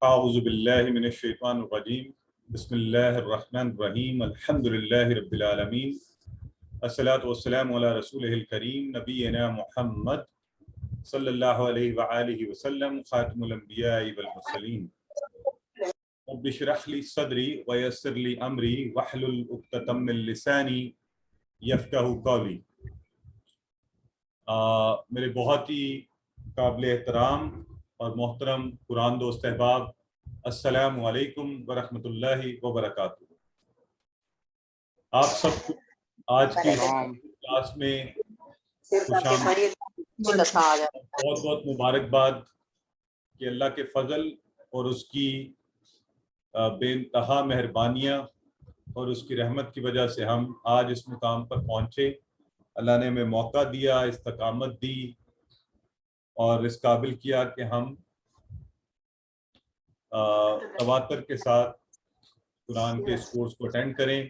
اعوذ باللہ من الشیطان الرجیم بسم اللہ الرحمن الرحیم الحمد للہ رب العالمین الصلاۃ والسلام علی رسولہ الکریم نبینا محمد صلی اللہ علیہ وآلہ وسلم خاتم الانبیاء والمرسلین رب اشرح لی صدری ویسر لی امری واحلل عقدۃ من لسانی یفقہوا قولی۔ میرے بہت ہی قابل احترام اور محترم قرآن دوست احباب، السلام علیکم ورحمۃ اللہ وبرکاتہ۔ آپ سب کو آج کی کلاس میں خوش آمدید، بہت بہت مبارکباد کہ اللہ کے فضل اور اس کی بے انتہا مہربانیاں اور اس کی رحمت کی وجہ سے ہم آج اس مقام پر پہنچے۔ اللہ نے ہمیں موقع دیا، استقامت دی اور اس قابل کیا کہ ہم تواتر کے ساتھ قرآن کے اس کورس کو اٹینڈ کریں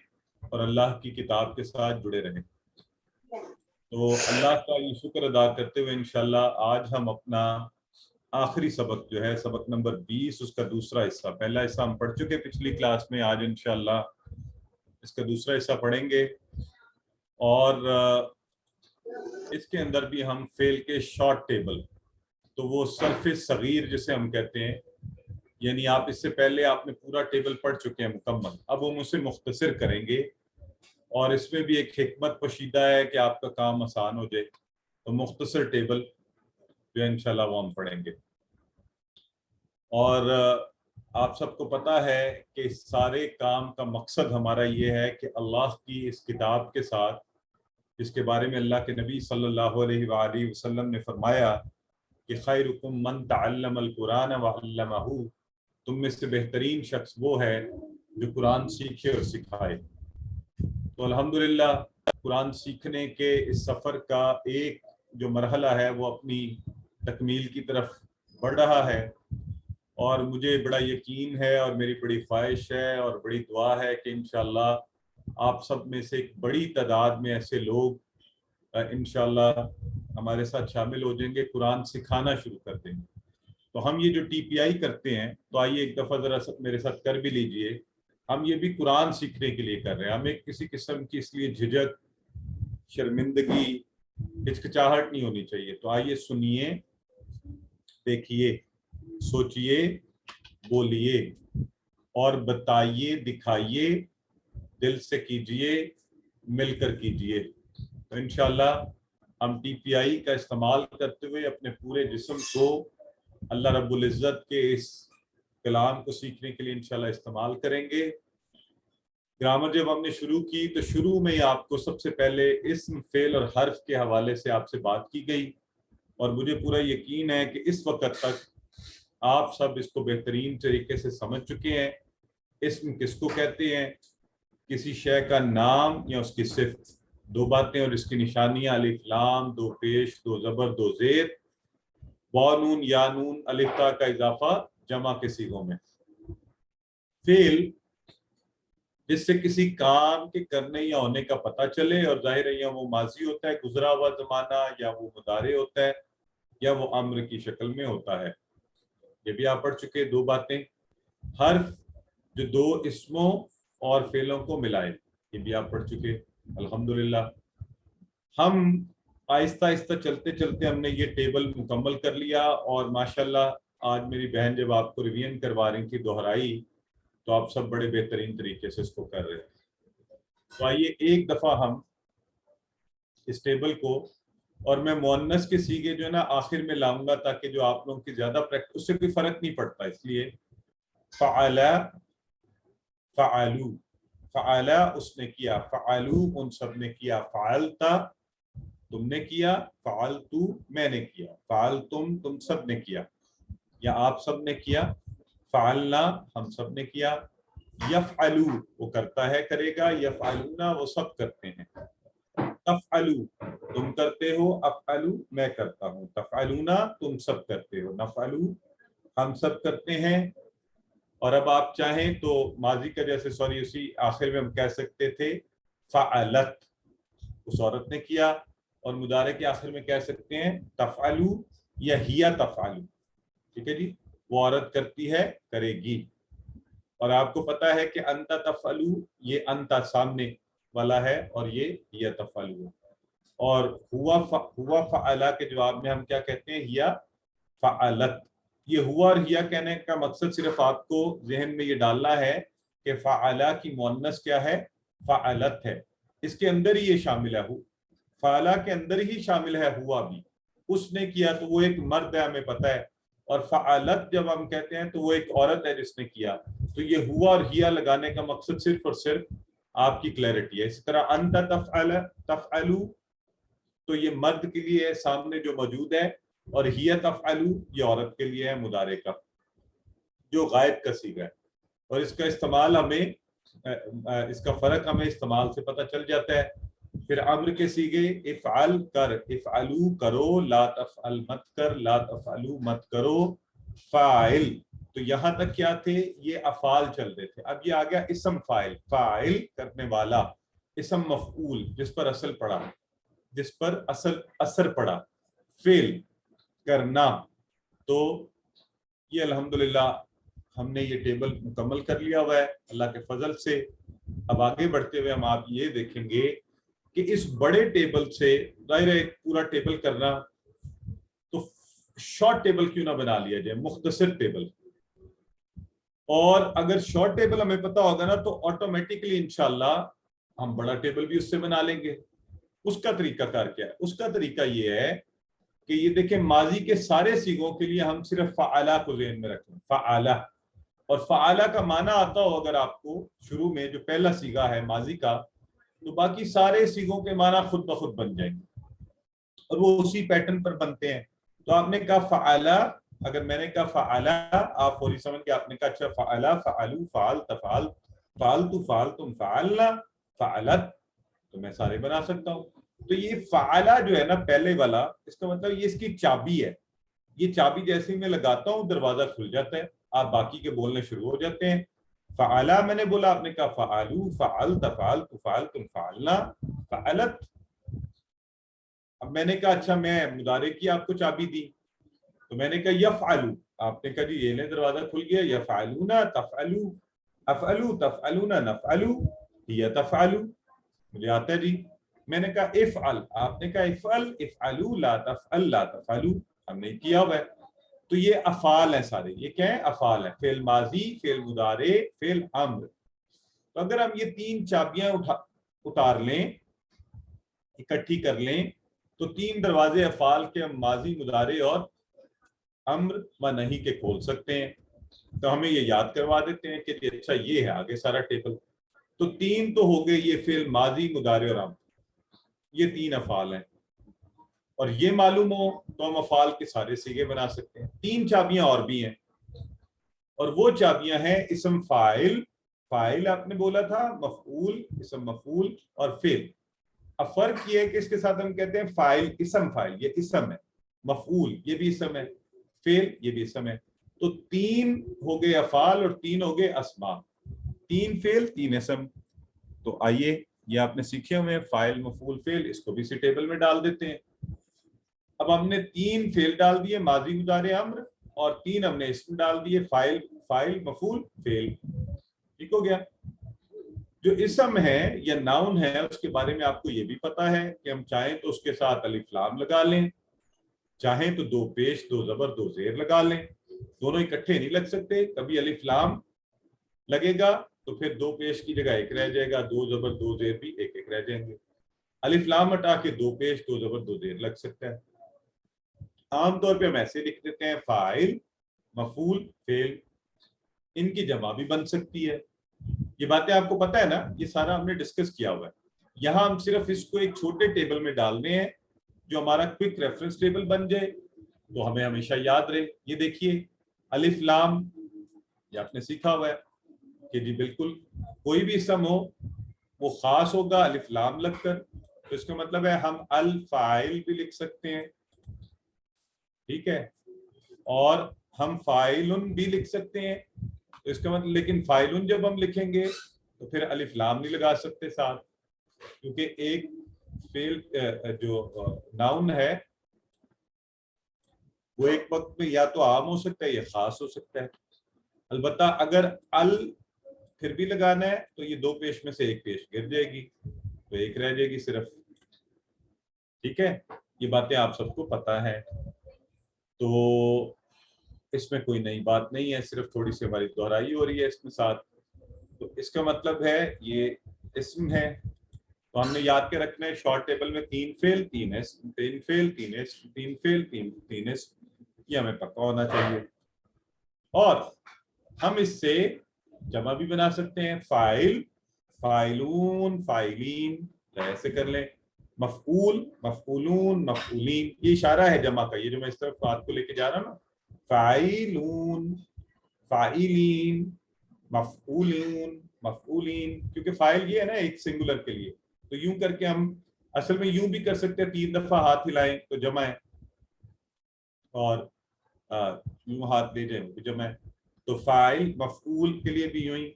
اور اللہ کی کتاب کے ساتھ جڑے رہیں۔ تو اللہ کا یہ شکر ادا کرتے ہوئے انشاءاللہ آج ہم اپنا آخری سبق جو ہے سبق نمبر 20، اس کا دوسرا حصہ، پہلا حصہ ہم پڑھ چکے پچھلی کلاس میں، آج انشاءاللہ اس کا دوسرا حصہ پڑھیں گے اور اس کے اندر بھی ہم فعل کے شارٹ ٹیبل، تو وہ صرف صغیر جسے ہم کہتے ہیں، یعنی آپ اس سے پہلے آپ نے پورا ٹیبل پڑھ چکے ہیں مکمل، اب ہم اسے مختصر کریں گے اور اس میں بھی ایک حکمت پوشیدہ ہے کہ آپ کا کام آسان ہو جائے، تو مختصر ٹیبل جو ہے انشاءاللہ وہ ہم پڑھیں گے۔ اور آپ سب کو پتہ ہے کہ اس سارے کام کا مقصد ہمارا یہ ہے کہ اللہ کی اس کتاب کے ساتھ، جس کے بارے میں اللہ کے نبی صلی اللہ علیہ وآلہ وسلم نے فرمایا کہ خیرکم من تعلم القرآن وعلمہ، تم میں سے بہترین شخص وہ ہے جو قرآن سیکھے اور سکھائے۔ تو الحمدللہ قرآن سیکھنے کے اس سفر کا ایک جو مرحلہ ہے وہ اپنی تکمیل کی طرف بڑھ رہا ہے، اور مجھے بڑا یقین ہے اور میری بڑی خواہش ہے اور بڑی دعا ہے کہ انشاءاللہ آپ سب میں سے ایک بڑی تعداد میں ایسے لوگ انشاءاللہ ہمارے ساتھ شامل ہو جائیں گے، قرآن سکھانا شروع کر دیں گے۔ تو ہم یہ جو ٹی پی آئی کرتے ہیں، تو آئیے ایک دفعہ ذرا میرے ساتھ کر بھی لیجئے، ہم یہ بھی قرآن سیکھنے کے لیے کر رہے ہیں، ہمیں کسی قسم کی اس لیے جھجک، شرمندگی، ہچکچاہٹ نہیں ہونی چاہیے۔ تو آئیے سنیے، دیکھیے، سوچئے، بولیے اور بتائیے، دکھائیے، دل سے کیجئے، مل کر کیجئے۔ تو انشاءاللہ ہم ٹی پی آئی کا استعمال کرتے ہوئے اپنے پورے جسم کو اللہ رب العزت کے اس کلام کو سیکھنے کے لیے انشاءاللہ استعمال کریں گے۔ گرامر جب ہم نے شروع کی تو شروع میں ہی آپ کو سب سے پہلے اسم، فعل اور حرف کے حوالے سے آپ سے بات کی گئی، اور مجھے پورا یقین ہے کہ اس وقت تک آپ سب اس کو بہترین طریقے سے سمجھ چکے ہیں۔ اسم کس کو کہتے ہیں؟ کسی شے کا نام یا اس کی صفت، دو باتیں اور اس کی نشانیاں، الف لام، دو پیش، دو زبر، دو زیر، واو نون یا نون، الف تا کا اضافہ جمع کے صیغوں میں۔ فعل جس سے کسی کام کے کرنے یا ہونے کا پتہ چلے، اور ظاہر ہے یا وہ ماضی ہوتا ہے، گزرا ہوا زمانہ، یا وہ مضارع ہوتا ہے، یا وہ امر کی شکل میں ہوتا ہے۔ یہ بھی آپ پڑھ چکے دو باتیں۔ حرف جو دو اسموں اور فعلوں کو ملائے، یہ بھی آپ پڑھ چکے الحمدللہ۔ ہم آہستہ آہستہ چلتے چلتے ہم نے یہ ٹیبل مکمل کر لیا، اور ماشاءاللہ آج میری بہن جب آپ کو ریویژن کروا رہی تھی، دہرائی، تو آپ سب بڑے بہترین طریقے سے اس کو کر رہے ہیں۔ تو آئیے ایک دفعہ ہم اس ٹیبل کو، اور میں مؤنث کے صیغے جو ہے نا آخر میں لاؤں گا تاکہ جو آپ لوگوں کی زیادہ پریکٹس، اس سے کوئی فرق نہیں پڑتا، اس لیے فعل، فعلو، فعل اس نے کیا، فعلو ان سب نے کیا، فعلتا تم نے کیا، فعلتو میں نے کیا، فعلتم تم سب نے کیا یا آپ سب نے کیا، فعلنا ہم سب نے کیا، یفعلو وہ کرتا ہے، کرے گا، یفعلونا وہ سب کرتے ہیں، تفعلو تم کرتے ہو، افعلو میں کرتا ہوں، تفعلونا تم سب کرتے ہو، نفعلو ہم سب کرتے ہیں۔ اور اب آپ چاہیں تو ماضی کا جیسے اسی آخر میں ہم کہہ سکتے تھے فعلت، اس عورت نے کیا، اور مضارع کے آخر میں کہہ سکتے ہیں تفعلو یا ہیا تفعلو، ٹھیک ہے جی۔ وہ عورت کرتی ہے، کرے گی. اور آپ کو پتا ہے کہ انت تفعلو، یہ انت سامنے والا ہے اور یہ یا تفعلو. اور ہوا فعلا کے جواب میں ہم کیا کہتے ہیں؟ یا فعلت. یہ ہوا اور ہیا کہنے کا مقصد صرف آپ کو ذہن میں یہ ڈالنا ہے کہ فعلا کی مؤنث کیا ہے؟ فعلت ہے. اس کے اندر ہی یہ شامل ہے، فعلا کے اندر ہی شامل ہے ہوا بھی. اس نے کیا تو وہ ایک مرد ہے، ہمیں پتا ہے. اور فعلت جب ہم کہتے ہیں تو وہ ایک عورت ہے جس نے کیا. تو یہ ہوا اور ہیا لگانے کا مقصد صرف اور صرف آپ کی کلیئرٹی ہے. اسی طرح انت تفعلو تو یہ مرد کے لیے سامنے جو موجود ہے، اور ہی تفعلو یہ عورت کے لیے ہے مضارع کا جو غائب کا صیغہ ہے. اور اس کا استعمال ہمیں اس کا فرق ہمیں استعمال سے پتہ چل جاتا ہے. پھر امر کے صیغے افعل کر، افعلو کرو، لا تفعل مت کر، لا تفعلو مت کرو. فاعل تو یہاں تک کیا تھے؟ یہ افعال چل رہے تھے. اب یہ آ گیا اسم فاعل، فاعل کرنے والا، اسم مفعول جس پر اصل پڑا، جس پر اثر پڑا، فعل کرنا. تو یہ الحمدللہ ہم نے یہ ٹیبل مکمل کر لیا ہوا ہے اللہ کے فضل سے. اب آگے بڑھتے ہوئے ہم آپ یہ دیکھیں گے کہ اس بڑے ٹیبل سے ظاہر ہے پورا ٹیبل کرنا تو شارٹ ٹیبل کیوں نہ بنا لیا جائے، مختصر ٹیبل. اور اگر شارٹ ٹیبل ہمیں پتا ہوگا نا تو آٹومیٹکلی انشاءاللہ ہم بڑا ٹیبل بھی اس سے بنا لیں گے. اس کا طریقہ کار کیا ہے؟ اس کا طریقہ یہ ہے کہ یہ دیکھیں ماضی کے سارے صیغوں کے لیے ہم صرف فعلا کو ذہن میں رکھیں. فعلا، اور فعلا کا معنی آتا ہو اگر آپ کو شروع میں جو پہلا صیغہ ہے ماضی کا، تو باقی سارے صیغوں کے معنی خود بخود بن جائیں گے اور وہ اسی پیٹرن پر بنتے ہیں. تو آپ نے کہا فعلا، اگر میں نے کہا فعلا آپ فوری سمجھ کے آپ نے کہا اچھا فعلا، فعلو، فعل، تفعل، فعلتو، فعلتم، فعلنا، فعلت، تو میں سارے بنا سکتا ہوں. تو یہ فعلا جو ہے نا پہلے والا، اس کا مطلب یہ اس کی چابی ہے. یہ چابی جیسے ہی میں لگاتا ہوں دروازہ کھل جاتا ہے، آپ باقی کے بولنے شروع ہو جاتے ہیں. فعلا میں نے بولا، آپ نے کہا فعلو، فعل، تفعل، فعلتم، فعلنا، فعلت. اب میں نے کہا اچھا میں مضارع کی آپ کو چابی دی، تو میں نے کہا یفعلو، آپ نے کہا جی یہ لیں دروازہ کھل گیا. یفعلون، تفعلو، افعلو، تفعلون، نفعلو، ہی تفعلو، مجھے آتا ہے جی. میں نے کہا افعل، آپ نے کہا افعل، افعلو، لا تفعل، لا تفعلو، ہم نے کیا ہوا ہے. تو یہ افعال ہیں سارے. یہ کیا ہیں؟ افعال ہیں. فعل ماضی، فعل مضارع، فعل امر. تو اگر ہم یہ تین چابیاں اتار لیں، اکٹھی کر لیں، تو تین دروازے افعال کے ہم ماضی، مضارع اور امر و نہیں کے کھول سکتے ہیں. تو ہمیں یہ یاد کروا دیتے ہیں کہ اچھا یہ ہے آگے سارا ٹیبل. تو تین تو ہو گئے یہ فعل ماضی، مضارع اور امر، یہ تین افعال ہیں. اور یہ معلوم ہو تو ہم افعال کے سارے صیغے بنا سکتے ہیں. تین چابیاں اور بھی ہیں، اور وہ چابیاں ہیں اسم فاعل، فاعل آپ نے بولا تھا، مفعول، اسم مفعول، اور فعل. اب فرق یہ ہے کہ اس کے ساتھ ہم کہتے ہیں فاعل، اسم فاعل یہ اسم ہے، مفعول یہ بھی اسم ہے، فعل یہ بھی اسم ہے. تو تین ہو گئے افعال اور تین ہو گئے اسماء. تین فعل، تین اسم. تو آئیے یہ آپ نے سیکھے ہوئے ہیں فاعل، مفعول، فعل، اس کو بھی اسی ٹیبل میں ڈال دیتے ہیں. اب ہم نے تین فعل ڈال دیے ماضی، مضارع، امر، اور تین ہم نے اسم ڈال دیے فاعل، مفعول، فعل. ٹھیک ہو گیا. جو اسم ہے یا ناؤن ہے اس کے بارے میں آپ کو یہ بھی پتا ہے کہ ہم چاہیں تو اس کے ساتھ الف لام لگا لیں، چاہیں تو دو پیش، دو زبر، دو زیر لگا لیں. دونوں اکٹھے نہیں لگ سکتے. کبھی الف لام لگے گا تو پھر دو پیش کی جگہ ایک رہ جائے گا، دو زبر، دو زیر بھی ایک ایک رہ جائیں گے. الف لام ہٹا کے دو پیش، دو زبر، دو زیر لگ سکتا ہے. عام طور پہ ہم ایسے لکھ دیتے ہیں فاعل، مفعول، فعل. ان کی جمع بھی بن سکتی ہے. یہ باتیں آپ کو پتہ ہے نا، یہ سارا ہم نے ڈسکس کیا ہوا ہے. یہاں ہم صرف اس کو ایک چھوٹے ٹیبل میں ڈالنے ہیں جو ہمارا کوئک ریفرنس ٹیبل بن جائے تو ہمیں ہمیشہ یاد رہے. یہ دیکھیے الف لام، یہ آپ نے سیکھا ہوا ہے کہ جی بالکل کوئی بھی اسم ہو وہ خاص ہوگا الف لام لگ کر. تو اس کا مطلب ہے ہم الفاعل بھی لکھ سکتے ہیں، ٹھیک ہے، اور ہم فاعلن بھی لکھ سکتے ہیں. اس کا مطلب لیکن فاعلن جب ہم لکھیں گے تو پھر الف لام نہیں لگا سکتے ساتھ، کیونکہ ایک فعل جو ناؤن ہے وہ ایک وقت میں یا تو عام ہو سکتا ہے یا خاص ہو سکتا ہے. البتہ اگر ال پھر بھی لگانا ہے تو یہ دو پیش میں سے ایک پیش گر جائے گی تو ایک رہ جائے گی صرف. ٹھیک ہے, یہ باتیں آپ سب کو پتا ہے, تو اس میں کوئی نئی بات نہیں ہے, صرف تھوڑی سی ہماری دہرائی ہو رہی ہے اس میں ساتھ. تو اس کا مطلب ہے یہ اسم ہے, تو ہم نے یاد کے رکھنا ہے شارٹ ٹیبل میں 3 فعل 3 اسم, 3 فعل 3 اسم, 3 فعل 3 اسم, یہ ہمیں پتہ ہونا چاہیے. اور ہم اس سے جمع بھی بنا سکتے ہیں, فاعل, فاعلون, فاعلین, ایسے کر لیں, مفعول, مفعولون, مفعولین. یہ اشارہ ہے جمع کا, یہ جو میں اس طرف بات کو لے کے جا رہا ہوں نا, فاعلون, فاعلین, مفعولون, مفعولین, کیونکہ فاعل یہ ہے نا ایک سنگولر کے لیے, تو یوں کر کے ہم اصل میں یوں بھی کر سکتے ہیں, 3 دفعہ ہاتھ ہلائیں تو جمع ہے, اور یوں ہاتھ دے جائیں تو جمع ہے. تو فاعل مفعول کے لیے بھی یوں ہی,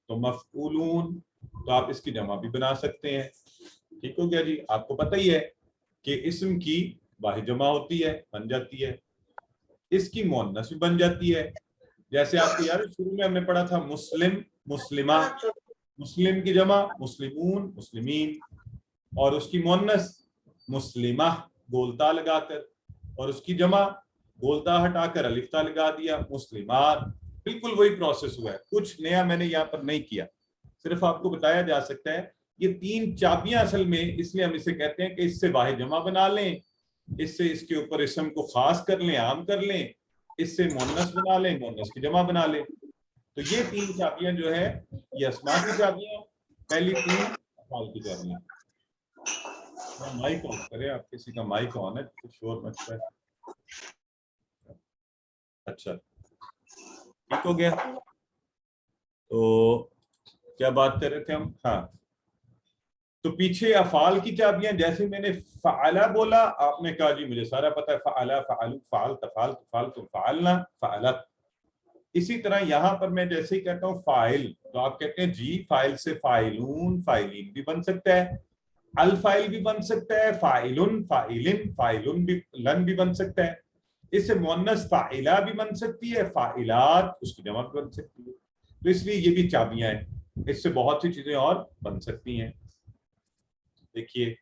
تو مفعولون, تو آپ اس کی جمع بھی بنا سکتے ہیں. ٹھیک ہو گیا جی. آپ کو پتہ ہی ہے کہ اسم کی واحد جمع ہوتی ہے, بن جاتی ہے, اس کی مؤنث بھی بن جاتی ہے. جیسے آپ کو یاد ہے شروع میں ہم نے پڑھا تھا مسلم, مسلمہ, مسلم کی جمع مسلمون, مسلمین, اور اس کی مؤنث مسلمہ گولتا لگا کر, اور اس کی جمع گولتا ہٹا کر الفتہ لگا دیا, مسلمات. بالکل وہی پروسیس ہوا ہے, کچھ نیا میں نے یہاں پر نہیں کیا, صرف آپ کو بتایا جا سکتا ہے. یہ 3 چابیاں اصل میں اس لیے ہم اسے کہتے ہیں کہ اس سے واحد جمع بنا لیں, اس سے اس کے اوپر اسم کو خاص کر لیں, عام کر لیں, اس سے مؤنث بنا لیں, مؤنث کی جمع بنا لیں. تو یہ 3 چابیاں جو ہے یہ اسماء کی چابیاں, پہلی 3 افعال کی چابیاں. مائک آن کرے, آپ کسی کا مائک آن ہے, شور مچتا ہے. اچھا ٹھیک ہو گیا. تو کیا بات کر رہے تھے ہم؟ ہاں, تو پیچھے افعال کی چابیاں, جیسے میں نے فعلا بولا آپ نے کہا جی مجھے سارا پتہ ہے, فعلا, فعلو, فعل, تفعل, تفعلتم, فعلنا, فعلت. اسی طرح یہاں پر میں جیسے ہی کہتا ہوں فاعل, تو آپ کہتے ہیں جی فاعل سے فاعلون, فاعلین بھی بن سکتا ہے, الفاعل بھی بن سکتا ہے, فاعلن, فاعلن, فاعلن بھی, لن بھی بن سکتا ہے. اس سے مؤنث فاعلہ بھی بن سکتی ہے, فاعلات, اس کی جمع بھی بن سکتی ہے. تو اس لیے یہ بھی چابیاں ہیں, اس سے بہت سی چیزیں اور بن سکتی ہیں. دیکھیے,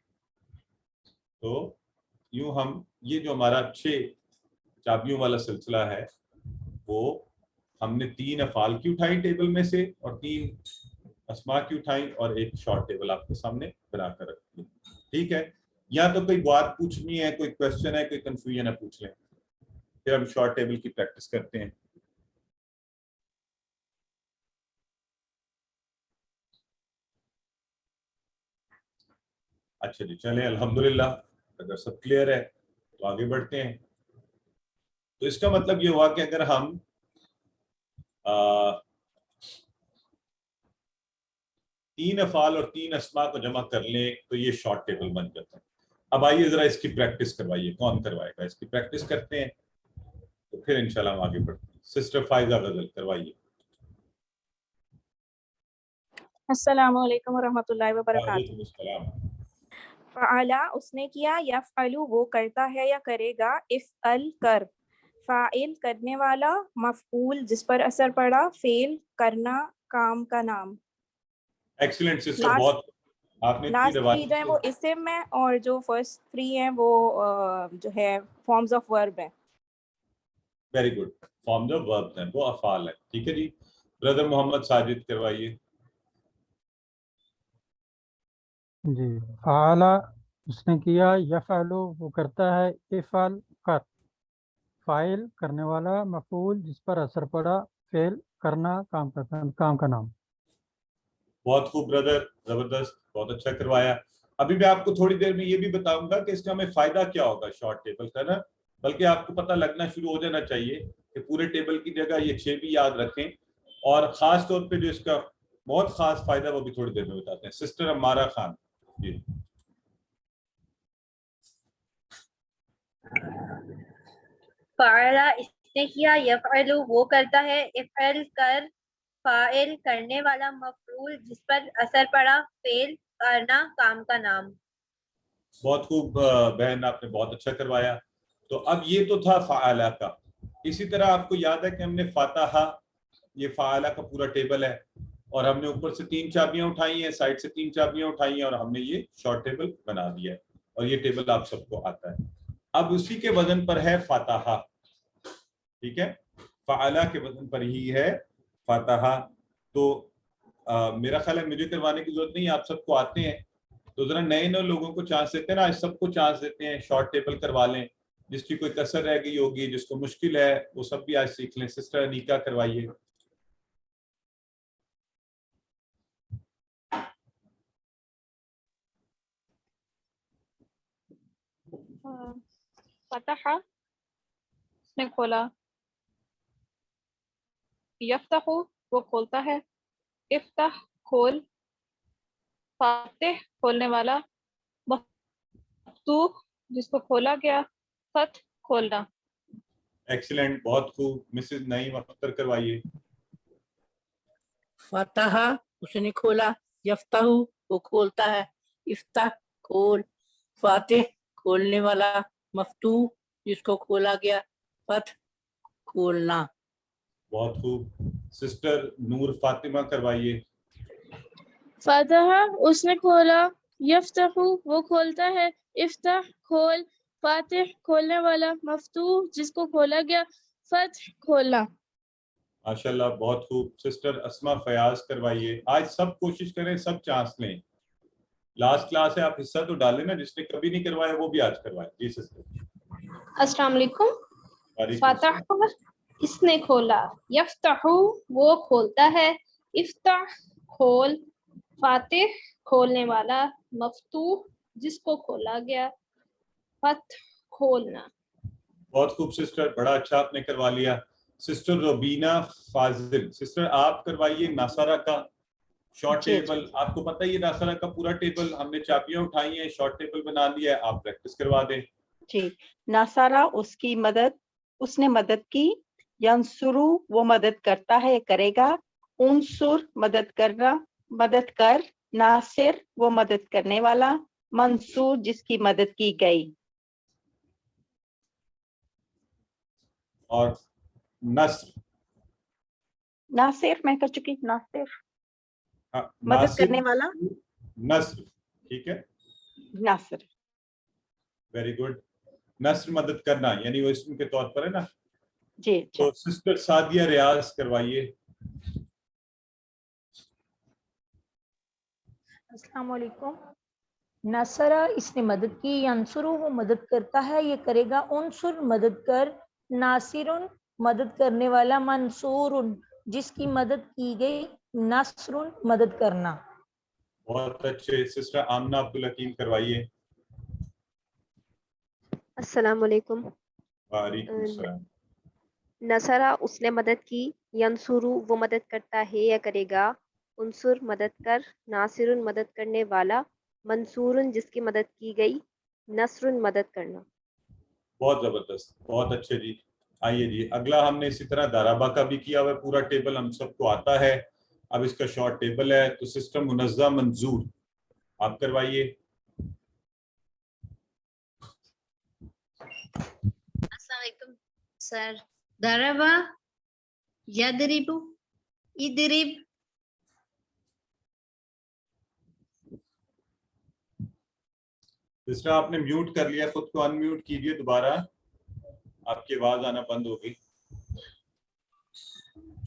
تو یوں ہم یہ جو ہمارا 6 چابیوں والا سلسلہ ہے وہ ہم نے 3 افعال کی اٹھائی ٹیبل میں سے, اور 3 اسماء کی اٹھائی, اور ایک شارٹ ٹیبل آپ کے سامنے بنا کر رکھی. ٹھیک ہے, یا تو کوئی بات پوچھنی ہے, کوئی کوشچن ہے, کوئی کنفیوژن ہے, پوچھ لیں, پھر ہم شارٹ ٹیبل کی پریکٹس کرتے ہیں. اچھا جی, چلیں الحمدللہ, اگر سب کلیئر ہے تو آگے بڑھتے ہیں. تو اس کا مطلب یہ ہوا کہ اگر ہم 3 افعال اور 3 اسماء کو جمع کر لیں تو یہ شارٹ ٹیبل بن جاتا ہے. اب آئیے ذرا اس کی پریکٹس کروائیے, کون کروائے گا؟ اس کی پریکٹس کرتے ہیں تو پھر انشاءاللہ ہم آگے بڑھتے ہیں. سسٹر فائزہ غزل کروائیے. السلام علیکم ورحمۃ اللہ وبرکاتہ. وعلیکم السلام. فعلا اس نے کیا, یفعلو وہ کرتا ہے یا کرے گا, افعل کر, فاعل کرنے والا, مفعول جس پر اثر پڑا, فعل کرنا, کام کا نام. ایکسیلنٹ سسٹر, بہت آپ نے اتنی لاسٹ 3 روایت جو ہیں وہ اسم میں, اور جو فرسٹ 3 ہیں وہ جو ہے فارمز آف ورب ہیں. Very good, forms of verb ہیں, وہ افعال ہیں. ٹھیک ہے جی, بردر محمد ساجد کروائیے. جی, فعلا اس نے کیا, یفعلو وہ کرتا ہے, افعل کر, فاعل کرنے والا, مفعول جس پر اثر پڑا, فعل کرنا, کام کا نام. بہت خوب بردر, زبردست, بہت اچھا کروایا. ابھی میں آپ کو تھوڑی دیر میں یہ بھی بتاؤں گا کہ اس کا ہمیں فائدہ کیا ہوگا شارٹ ٹیبل کا نا, بلکہ آپ کو پتہ لگنا شروع ہو جانا چاہیے کہ پورے ٹیبل کی جگہ یہ 6 بھی یاد رکھیں, اور خاص طور پہ جو اس کا بہت خاص فائدہ وہ بھی تھوڑی دیر میں بتاتے ہیں. سسٹر امارہ خان جی. فعلا اس نے کیا, یفعلو وہ کرتا ہے, افعل کر, فاعل کرنے والا, مفعول جس پر اثر پڑا, فعل کرنا, کام کا نام. بہت خوب بہن, آپ نے بہت اچھا کروایا. تو اب یہ تو تھا فعالہ کا. اسی طرح آپ کو یاد ہے کہ ہم نے فاتحہ، یہ فعالہ کا پورا ٹیبل ہے، اور ہم نے اوپر سے 3 چابیاں اٹھائی ہیں، سائڈ سے 3 چابیاں اٹھائی ہیں، اور ہم نے یہ شارٹ ٹیبل بنا دیا ہے، اور یہ ٹیبل آپ سب کو آتا ہے. اب اسی کے وزن پر ہے فاتحہ. ٹھیک ہے، فعالہ کے وزن پر ہی ہے فاتحہ. تو میرا خیال ہے مجھے کروانے کی ضرورت نہیں، آپ سب کو آتے ہیں. تو ذرا نئے نئے لوگوں کو چانس دیتے ہیں نا، آج سب کو چانس دیتے ہیں، شارٹ ٹیبل کروا لیں. جس کی کوئی کسر رہ گئی ہوگی، جس کو مشکل ہے، وہ سب بھی آج سیکھ لیں. سسٹر انیکا کروائیے. فتح اس نے کھولا، یفتح وہ کھولتا ہے، افتح کھول، فاتح کھولنے والا، مفتوح جس کو کھولا گیا، فتح کھولنا. ایکسیلنٹ، بہت خوب. مسز نعیم اختر کروائیے. فتح اس نے کھولا، یفتح وہ کھولتا ہے، افتح کھول، فاتح کھولنے والا، مفتوح جس کو کھولا گیا، فتح کھولنا. بہت خوب. سسٹر نور فاطمہ کروائیے. فتح اس نے کھولا، یفتح وہ کھولتا ہے، افتح کھول، فاتح کھولنے والا، مفتوح جس کو کھولا گیا، فتح کھولنا. ماشاءاللہ، بہت خوب. سسٹر اسما فیاض کروائیے. آج سب کوشش کریں، سب چانس لیں. لاسٹ کلاس ہے، آپ حصہ تو ڈالیں نا. جس نے کبھی نہیں کروایا وہ بھی آج کروائے. جی سسٹر. السلام علیکم. وعلیکم فتح السلام. اس نے کھولا، یفتح وہ کھولتا ہے، افتح کھول، فاتح کھولنے والا، مفتوح جس کو کھولا گیا، فتح کھولنا. بہت خوب سسٹر، بڑا اچھا آپ نے کروا لیا. سسٹر روبینہ فاضل، سسٹر آپ کروائیے ناصرہ کا شارٹ جی ٹیبل. آپ کو پتہ ہی ہے ناصرہ کا پورا ٹیبل ہم نے چابیاں اٹھائی ہیں، شارٹ ٹیبل بنا لیا ہے. آپ پریکٹس کروا دیں. جی. ناصرہ اس کی مدد، اس نے مدد کی، ینصرو وہ مدد کرتا ہے، کرے گا، انصر مدد کرنا، مدد کر، ناصر وہ مدد کرنے والا، منصور جس کی مدد کی گئی. اور نصر، ناصر میں کر چکی، ناصر ہاں، مدد ناصر، کرنے والا، نصر. ٹھیک ہے، ناصر. Very good. نصر مدد کرنا، یعنی وہ اسم کے طور پر ہے نا. جی اچھا. تو سسٹر سعدیہ ریاض کروائیے. السلام علیکم. نصرہ اس نے مدد کی، ینصرو وہ مدد کرتا ہے، یہ کرے گا، انصر مدد کر، ناصر مدد کرنے والا، منصور جس کی مدد کی گئی، نصر مدد کرنا. بہت اچھے. سسٹر آمنہ عبدالحکیم کروائیے. السلام علیکم. وعلیکم السلام. نصرہ اس نے مدد کی، ینصرو وہ مدد کرتا ہے یا کرے گا، انصر مدد کر، ناصر مدد کرنے والا، منصور جس کی مدد کی گئی، نصر مدد کرنا. بہت زبردست، بہت اچھے جی. آئیے جی، اگلا ہم نے اسی طرح دارابا کا بھی کیا ہوا ہے. پورا ٹیبل ہم سب کو آتا ہے. اب اس کا شارٹ ٹیبل ہے. تو سسٹم منزہ منظور آپ کروائیے. السلام علیکم سر. ضربا، یضرب، اضرب. سسٹر آپ نے میوٹ کر لیا، خود کو ان میوٹ کیجیے دوبارہ، آپ کی آواز آنا بند ہو گئی.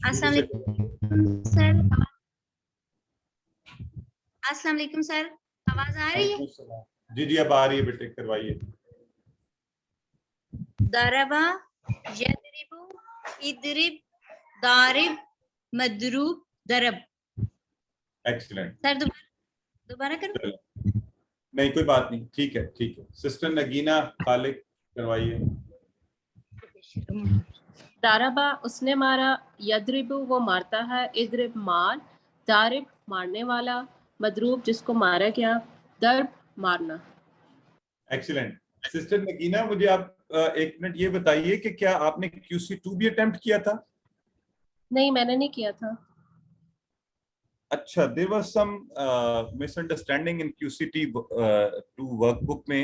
السلام علیکم سر. السلام علیکم سر، آواز آ رہی ہے؟ جی جی اب آ رہی ہے بیٹے، کروائیے. ضربا، یضرب، اضرب، ضارب، مضروب، ضرب. ایکسلنٹ. سر دوبارہ کروں؟ نہیں کوئی بات نہیں، ٹھیک ہے ٹھیک ہے. سسٹر نگینہ خالق کروائیے. ضربا اس نے مارا، یضرب وہ مارتا ہے، اضرب مار، ضارب مارنے والا، مضروب جس کو مارا گیا، ضرب مارنا. ایکسلنٹ. سسٹر نگینہ مجھے آپ ایک منٹ یہ بتائیے کہ کیا آپ نے QC2 بھی اٹیمپٹ کیا تھا؟ نہیں میں نے نہیں کیا تھا. اچھا، there was some misunderstanding in QC2 work book میں.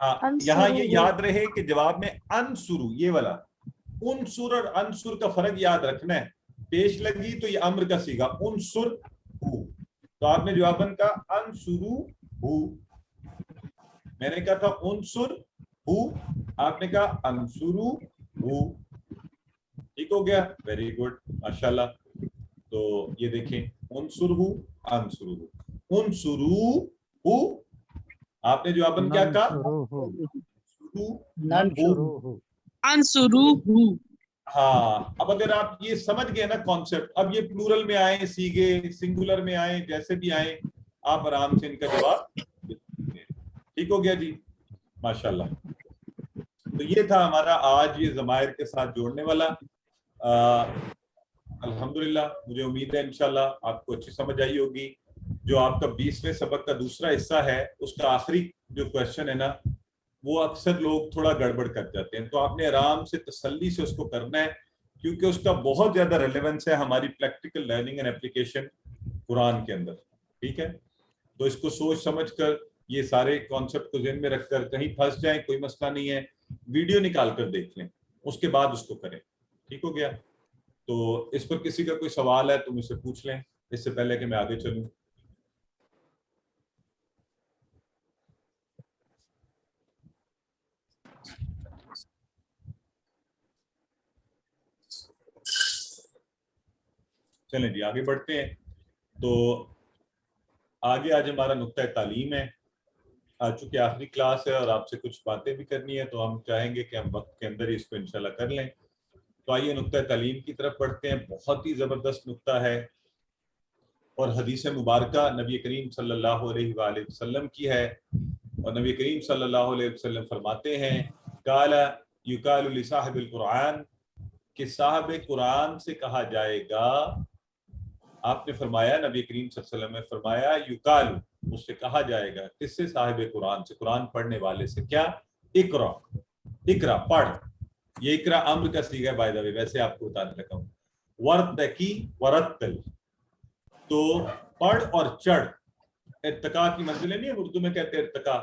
ہاں یہاں یہ یاد رہے کہ جواب میں انصرو یہ والا انصر اور انصر کا فرق یاد رکھنا ہے. پیش لگی تو یہ امر کا صیغہ انصر ہو، تو آپ نے جواباً کہا انصرو ہو. میں نے کہا تھا انصر ہو، آپ نے کہا انصرو ہو. ٹھیک ہو گیا؟ ویری گڈ ماشاءاللہ. تو یہ دیکھیں انصر ہو انصرو ہو، انصرو ہو آپ نے جواباً کیا کہا؟ انصروہ. ہاں اب اگر آپ یہ سمجھ گئے نا کانسیپٹ، اب یہ پلورل میں آئیں، سیگے سنگولر میں آئیں، جیسے بھی آئیں آپ آرام سے ان کا جواب. ٹھیک ہو گیا جی ماشاءاللہ. تو یہ تھا ہمارا آج یہ ضمائر کے ساتھ جوڑنے والا. الحمدللہ مجھے امید ہے انشاءاللہ آپ کو اچھی سمجھ آئی ہوگی. جو آپ کا 20ویں سبق کا دوسرا حصہ ہے اس کا آخری جو کویشچن ہے نا وہ اکثر لوگ تھوڑا گڑبڑ کر جاتے ہیں، تو آپ نے آرام سے تسلی سے اس کو کرنا ہے کیونکہ اس کا بہت زیادہ ریلیونس ہے ہماری پریکٹیکل لرننگ اینڈ اپلیکیشن قرآن کے اندر. ٹھیک ہے، تو اس کو سوچ سمجھ کر یہ سارے کانسیپٹ کو ذہن میں رکھ کر کہیں پھنس جائیں کوئی مسئلہ نہیں ہے، ویڈیو نکال کر دیکھ لیں اس کے بعد اس کو کریں. ٹھیک ہو گیا؟ تو اس پر کسی کا کوئی سوال ہے تو مجھ سے پوچھ لیں اس سے پہلے کہ میں آگے چلوں. چلیں جی آگے بڑھتے ہیں. تو آگے آج ہمارا نقطہ تعلیم ہے. آج چونکہ آخری کلاس ہے اور آپ سے کچھ باتیں بھی کرنی ہے تو ہم چاہیں گے کہ ہم وقت کے اندر ہی اس کو انشاءاللہ کر لیں. تو آئیے نقطہ تعلیم کی طرف بڑھتے ہیں. بہت ہی زبردست نقطہ ہے اور حدیث مبارکہ نبی کریم صلی اللہ علیہ وآلہ وسلم کی ہے، اور نبی کریم صلی اللہ علیہ وسلم فرماتے ہیں قال یقال لصاحب القرآن، کہ صاحب قرآن سے کہا جائے گا. آپ نے فرمایا نبی کریم صلی اللہ علیہ وسلم نے فرمایا یقال اس سے کہا جائے گا. کس سے؟ صاحب قرآن سے، قرآن پڑھنے والے سے. کیا؟ اقرا، اقرا پڑھ. یہ اقرا امر کا صیغہ ہے بائی دا وے، ویسے آپ کو بتانے لگا ہوں. ورتقی ورتل، تو پڑھ اور چڑھ. ارتقا کی منزلیں نہیں ہیں اردو میں کہتے ہیں ارتقا،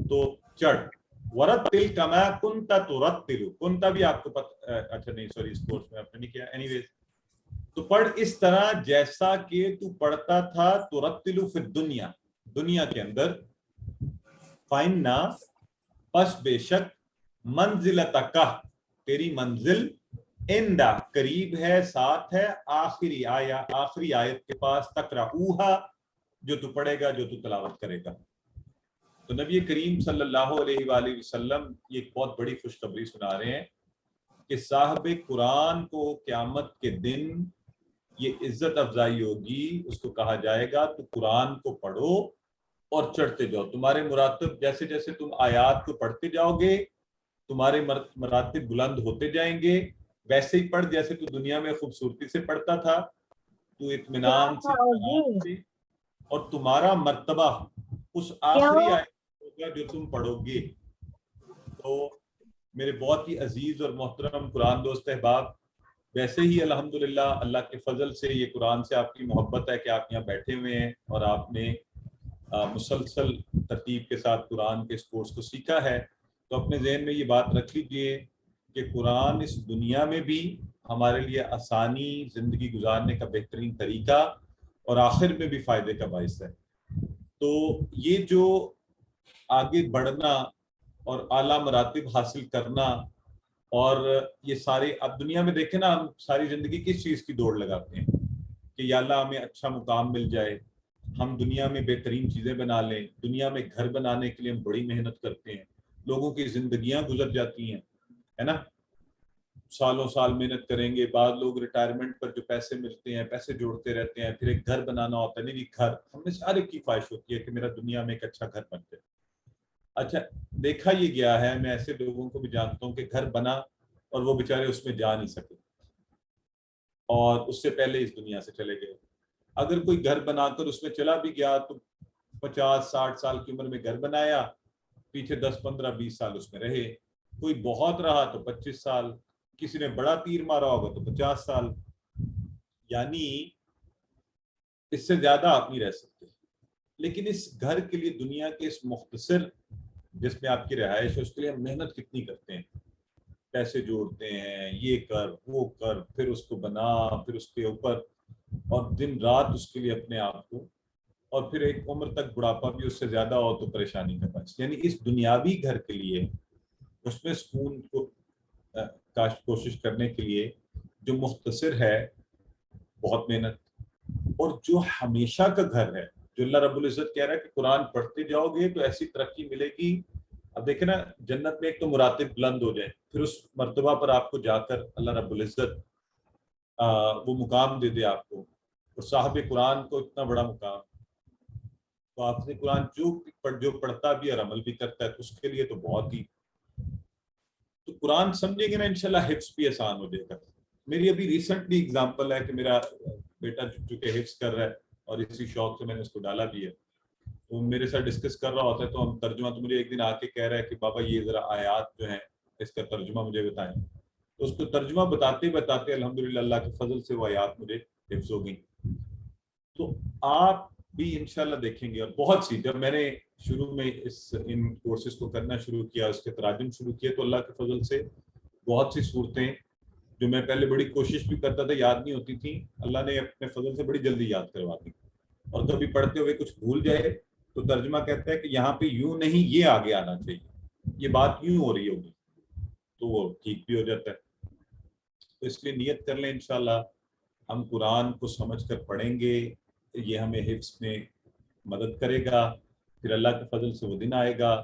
تو چڑھ. ورتل کما کنت ترتل، کنت بھی آپ کو اچھا نہیں سوری اس کورس میں آپ نے نہیں کیا. اینی ویز تو پڑھ اس طرح جیسا کہ تو پڑھتا تھا. ترتل فی الدنیا، دنیا کے اندر. فائنہ پس بے شک، منزلتک تیری منزل، اندہ قریب ہے، ساتھ ہے، آخری آیا آخری آیت کے پاس، تقرؤھا جو تو پڑھے گا، جو تو تلاوت کرے گا. تو نبی کریم صلی اللہ علیہ وآلہ وسلم یہ ایک بہت بڑی خوشخبری سنا رہے ہیں کہ صاحب قرآن کو قیامت کے دن یہ عزت افزائی ہوگی. اس کو کہا جائے گا تو قرآن کو پڑھو اور چڑھتے جاؤ. تمہارے مراتب جیسے جیسے تم آیات کو پڑھتے جاؤ گے تمہارے مراتب بلند ہوتے جائیں گے. ویسے ہی پڑھ جیسے تو دنیا میں خوبصورتی سے پڑھتا تھا، تو اطمینان سے، اور تمہارا مرتبہ اس آخری آیت ہوگا جو تم پڑھو گے. تو میرے بہت ہی عزیز اور محترم قرآن دوست احباب، ویسے ہی الحمدللہ اللہ کے فضل سے یہ قرآن سے آپ کی محبت ہے کہ آپ یہاں بیٹھے ہوئے ہیں اور آپ نے مسلسل ترتیب کے ساتھ قرآن کے اس کورس کو سیکھا ہے. تو اپنے ذہن میں یہ بات رکھ لیجئے کہ قرآن اس دنیا میں بھی ہمارے لیے آسانی، زندگی گزارنے کا بہترین طریقہ، اور آخر میں بھی فائدے کا باعث ہے. تو یہ جو آگے بڑھنا اور اعلیٰ مراتب حاصل کرنا، اور یہ سارے اب دنیا میں دیکھیں نا، ہم ساری زندگی کس چیز کی دوڑ لگاتے ہیں کہ یا اللہ ہمیں اچھا مقام مل جائے، ہم دنیا میں بہترین چیزیں بنا لیں. دنیا میں گھر بنانے کے لیے ہم بڑی محنت کرتے ہیں، لوگوں کی زندگیاں گزر جاتی ہیں، ہے نا، سالوں سال محنت کریں گے. بعض لوگ ریٹائرمنٹ پر جو پیسے ملتے ہیں پیسے جوڑتے رہتے ہیں، پھر ایک گھر بنانا ہوتا ہے. نہیں گھر ہم نے سارے کی خواہش ہوتی ہے کہ میرا دنیا میں ایک اچھا گھر بن جائے. اچھا دیکھا یہ گیا ہے، میں ایسے لوگوں کو بھی جانتا ہوں کہ گھر بنا اور وہ بیچارے اس میں جا نہیں سکے اور اس سے پہلے اس دنیا سے چلے گئے. اگر کوئی گھر بنا کر اس میں چلا بھی گیا تو 50-60 سال کی عمر میں گھر بنایا، پیچھے 10-15-20 سال اس میں رہے. کوئی بہت رہا تو 25 سال، کسی نے بڑا تیر مارا ہوگا تو 50 سال، یعنی اس سے زیادہ آپ نہیں رہ سکتے. لیکن اس گھر کے لیے دنیا کے اس مختصر جس میں آپ کی رہائش ہے اس کے لیے ہم محنت کتنی کرتے ہیں، پیسے جوڑتے ہیں، یہ کر وہ کر، پھر اس کو بنا، پھر اس کے اوپر، اور دن رات اس کے لیے اپنے آپ کو، اور پھر ایک عمر تک بڑھاپا بھی اس سے زیادہ ہو تو پریشانی کا باعث. یعنی اس دنیاوی گھر کے لیے اس میں سکون کو کوشش کرنے کے لیے جو مختصر ہے بہت محنت، اور جو ہمیشہ کا گھر ہے جو اللہ رب العزت کہہ رہا ہے کہ قرآن پڑھتے جاؤ گے تو ایسی ترقی ملے گی. اب دیکھیں نا، جنت میں ایک تو مراتب بلند ہو جائیں، پھر اس مرتبہ پر آپ کو جا کر اللہ رب العزت وہ مقام دے دے آپ کو، اور صاحب قرآن کو اتنا بڑا مقام. تو آپ نے قرآن جو پڑھتا بھی اور عمل بھی کرتا ہے تو اس کے لیے تو بہت ہی، تو قرآن سمجھیں گے نا انشاءاللہ حفظ بھی آسان ہو جائے گا. میری ابھی ریسنٹلی اگزامپل ہے کہ میرا بیٹا چونکہ حفظ کر رہا ہے اور اسی شوق سے میں نے اس کو ڈالا بھی ہے، تو میرے ساتھ ڈسکس کر رہا ہوتا ہے تو ہم ترجمہ، تو مجھے ایک دن آ کے کہہ رہا ہے کہ بابا یہ ذرا آیات جو ہیں اس کا ترجمہ مجھے بتائیں. تو اس کو ترجمہ بتاتے بتاتے الحمدللہ اللہ کے فضل سے وہ آیات مجھے حفظ ہو گئی. تو آپ بھی انشاءاللہ دیکھیں گے. اور بہت سی، جب میں نے شروع میں ان کورسز کو کرنا شروع کیا، اس کے تراجم شروع کیے، تو اللہ کے فضل سے بہت سی صورتیں جو میں پہلے بڑی کوشش بھی کرتا تھا یاد نہیں ہوتی تھیں، اللہ نے اپنے فضل سے بڑی جلدی یاد کروا دی. اور کبھی پڑھتے ہوئے کچھ بھول جائے تو ترجمہ کہتا ہے کہ یہاں پہ یوں نہیں، یہ آگے آنا چاہیے، یہ بات یوں ہو رہی ہوگی، تو وہ ٹھیک بھی ہو جاتا ہے. تو اس لیے نیت کر لیں انشاءاللہ ہم قرآن کو سمجھ کر پڑھیں گے، یہ ہمیں حفظ میں مدد کرے گا. پھر اللہ کے فضل سے وہ دن آئے گا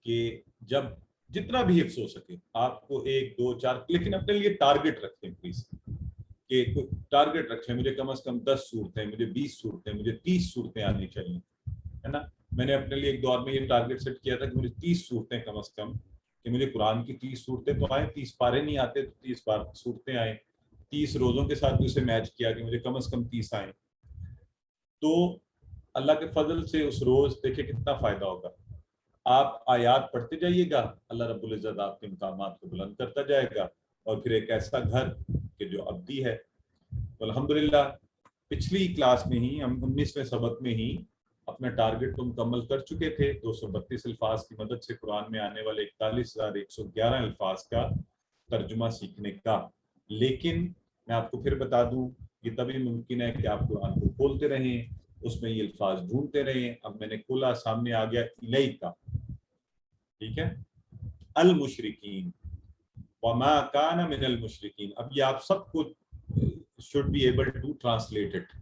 کہ جب جتنا بھی حفظ ہو سکے آپ کو 1 2 4، لیکن اپنے لیے ٹارگٹ رکھیں پلیز، کہ ٹارگٹ رکھیں مجھے کم از کم 10 صورتیں، مجھے 20 صورتیں، مجھے 30 صورتیں آنی چاہیے، ہے نا. میں نے اپنے لیے ایک دور میں یہ ٹارگٹ سیٹ کیا تھا کہ مجھے 30 صورتیں کم از کم، کہ مجھے قرآن کی 30 صورتیں تو آئیں، 30 پارے نہیں آتے تو 30 صورتیں آئیں، 30 روزوں کے ساتھ بھی اسے میچ کیا کہ مجھے کم از کم 30 آئیں. تو اللہ کے فضل سے اس روز دیکھیں کتنا فائدہ ہوگا. آپ آیات پڑھتے جائیے گا، اللہ رب العزت آپ کے مقامات کو بلند کرتا جائے گا، اور پھر ایک ایسا گھر کہ جو ابدی ہے. تو الحمدللہ پچھلی کلاس میں ہی ہم 19ویں سبق میں ہی اپنا ٹارگٹ کو مکمل کر چکے تھے، 232 الفاظ کی مدد سے قرآن میں آنے والے 41,111 الفاظ کا ترجمہ سیکھنے کا. لیکن میں آپ کو پھر بتا دوں یہ تبھی ممکن ہے کہ آپ قرآن کو کھولتے رہیں، اس میں یہ الفاظ ڈھونڈتے رہیں. اب میں نے کھولا، سامنے آ گیا الیکا، ٹھیک ہے، المشرکین وما کان من المشرکین. اب یہ آپ سب کو should be able to translate it.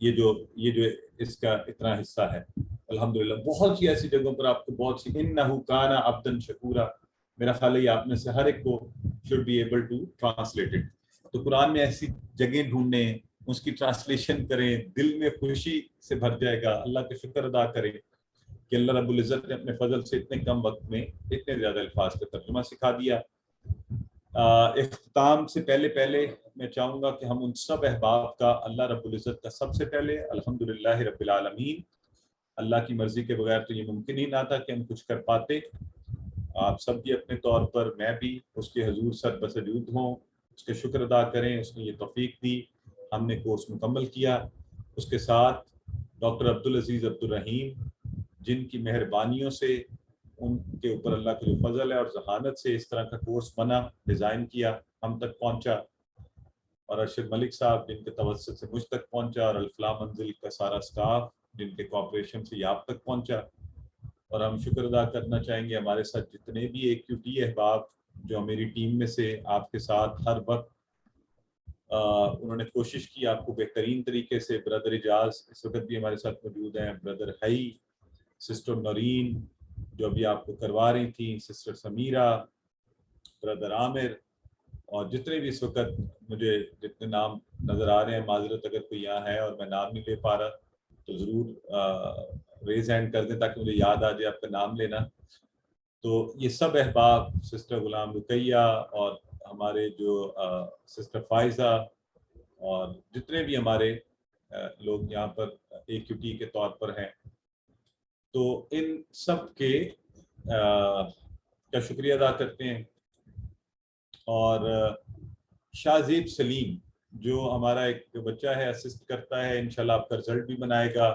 یہ جو اس کا اتنا حصہ ہے الحمدللہ. بہت سی ایسی جگہوں پر آپ کو بہت سی انہ کان عبدا شکورا، میرا خیال ہے یہ آپ میں سے ہر ایک کو should be able to translate it. تو قرآن میں ایسی جگہیں ڈھونڈیں، اس کی ٹرانسلیشن کریں، دل میں خوشی سے بھر جائے گا. اللہ کا شکر ادا کریں کہ اللہ رب العزت نے اپنے فضل سے اتنے کم وقت میں اتنے زیادہ الفاظ کا ترجمہ سکھا دیا. اختتام سے پہلے میں چاہوں گا کہ ہم ان سب احباب کا اللہ رب العزت کا سب سے پہلے الحمدللہ رب العالمین، اللہ کی مرضی کے بغیر تو یہ ممکن ہی نہ تھا کہ ہم کچھ کر پاتے. آپ سب بھی اپنے طور پر، میں بھی اس کے حضور سر بسجود ہوں، اس کے شکر ادا کریں، اس نے یہ توفیق دی، ہم نے کورس مکمل کیا. اس کے ساتھ ڈاکٹر عبدالعزیز عبدالرحیم جن کی مہربانیوں سے، ان کے اوپر اللہ کا جو فضل ہے اور ذہانت سے اس طرح کا کورس بنا، ڈیزائن کیا، ہم تک پہنچا، اور ارشد ملک صاحب جن کے توسط سے مجھ تک پہنچا، اور الفلاح منزل کا سارا سٹاف جن کے کوآپریشن سے یہ آپ تک پہنچا. اور ہم شکر ادا کرنا چاہیں گے ہمارے ساتھ جتنے بھی AQT احباب جو میری ٹیم میں سے آپ کے ساتھ ہر وقت انہوں نے کوشش کی آپ کو بہترین طریقے سے. بردر اجاز اس وقت بھی ہمارے ساتھ موجود ہیں، بردر ہئی، سسٹر نورین جو ابھی آپ کو کروا رہی تھی، سسٹر سمیرہ، بردر عامر، اور جتنے بھی اس وقت مجھے جتنے نام نظر آ رہے ہیں، معذرت اگر کوئی یہاں ہے اور میں نام نہیں لے پا رہا تو ضرور ریز ہینڈ کر دیں تاکہ مجھے یاد آ جائے آپ کا نام لینا. تو یہ سب احباب، سسٹر غلام رقیہ اور ہمارے جو سسٹر فائزہ اور جتنے بھی ہمارے لوگ یہاں پر AQT کے طور پر ہیں، تو ان سب کے کا شکریہ ادا کرتے ہیں. اور شاہزیب سلیم جو ہمارا ایک بچہ ہے، اسسٹ کرتا ہے، انشاءاللہ آپ کا رزلٹ بھی بنائے گا.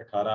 18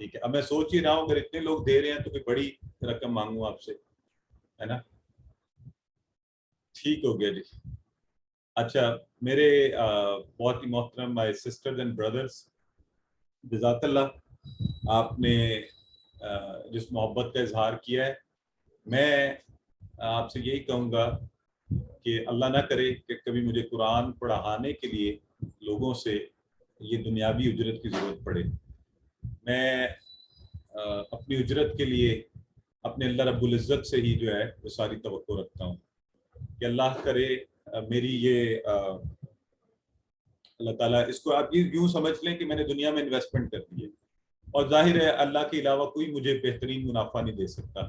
ٹھیک ہے. اب میں سوچ ہی رہا ہوں اگر اتنے لوگ دے رہے ہیں تو کوئی بڑی رقم مانگوں آپ سے, ہے نا. ٹھیک ہو گیا جی. اچھا میرے بہت ہی محترم مائی سسٹرز اینڈ بردرس, جزاک اللہ آپ نے جس محبت کا اظہار کیا ہے, میں آپ سے یہی کہوں گا کہ اللہ نہ کرے کہ کبھی مجھے قرآن پڑھانے کے لیے لوگوں سے یہ دنیاوی اجرت کی ضرورت پڑے. میں اپنی اجرت کے لیے اپنے اللہ رب العزت سے ہی جو ہے وہ ساری توقع رکھتا ہوں کہ اللہ کرے میری یہ اللہ تعالیٰ اس کو آپ یوں سمجھ لیں کہ میں نے دنیا میں انویسٹمنٹ کر دی ہے, اور ظاہر ہے اللہ کے علاوہ کوئی مجھے بہترین منافع نہیں دے سکتا,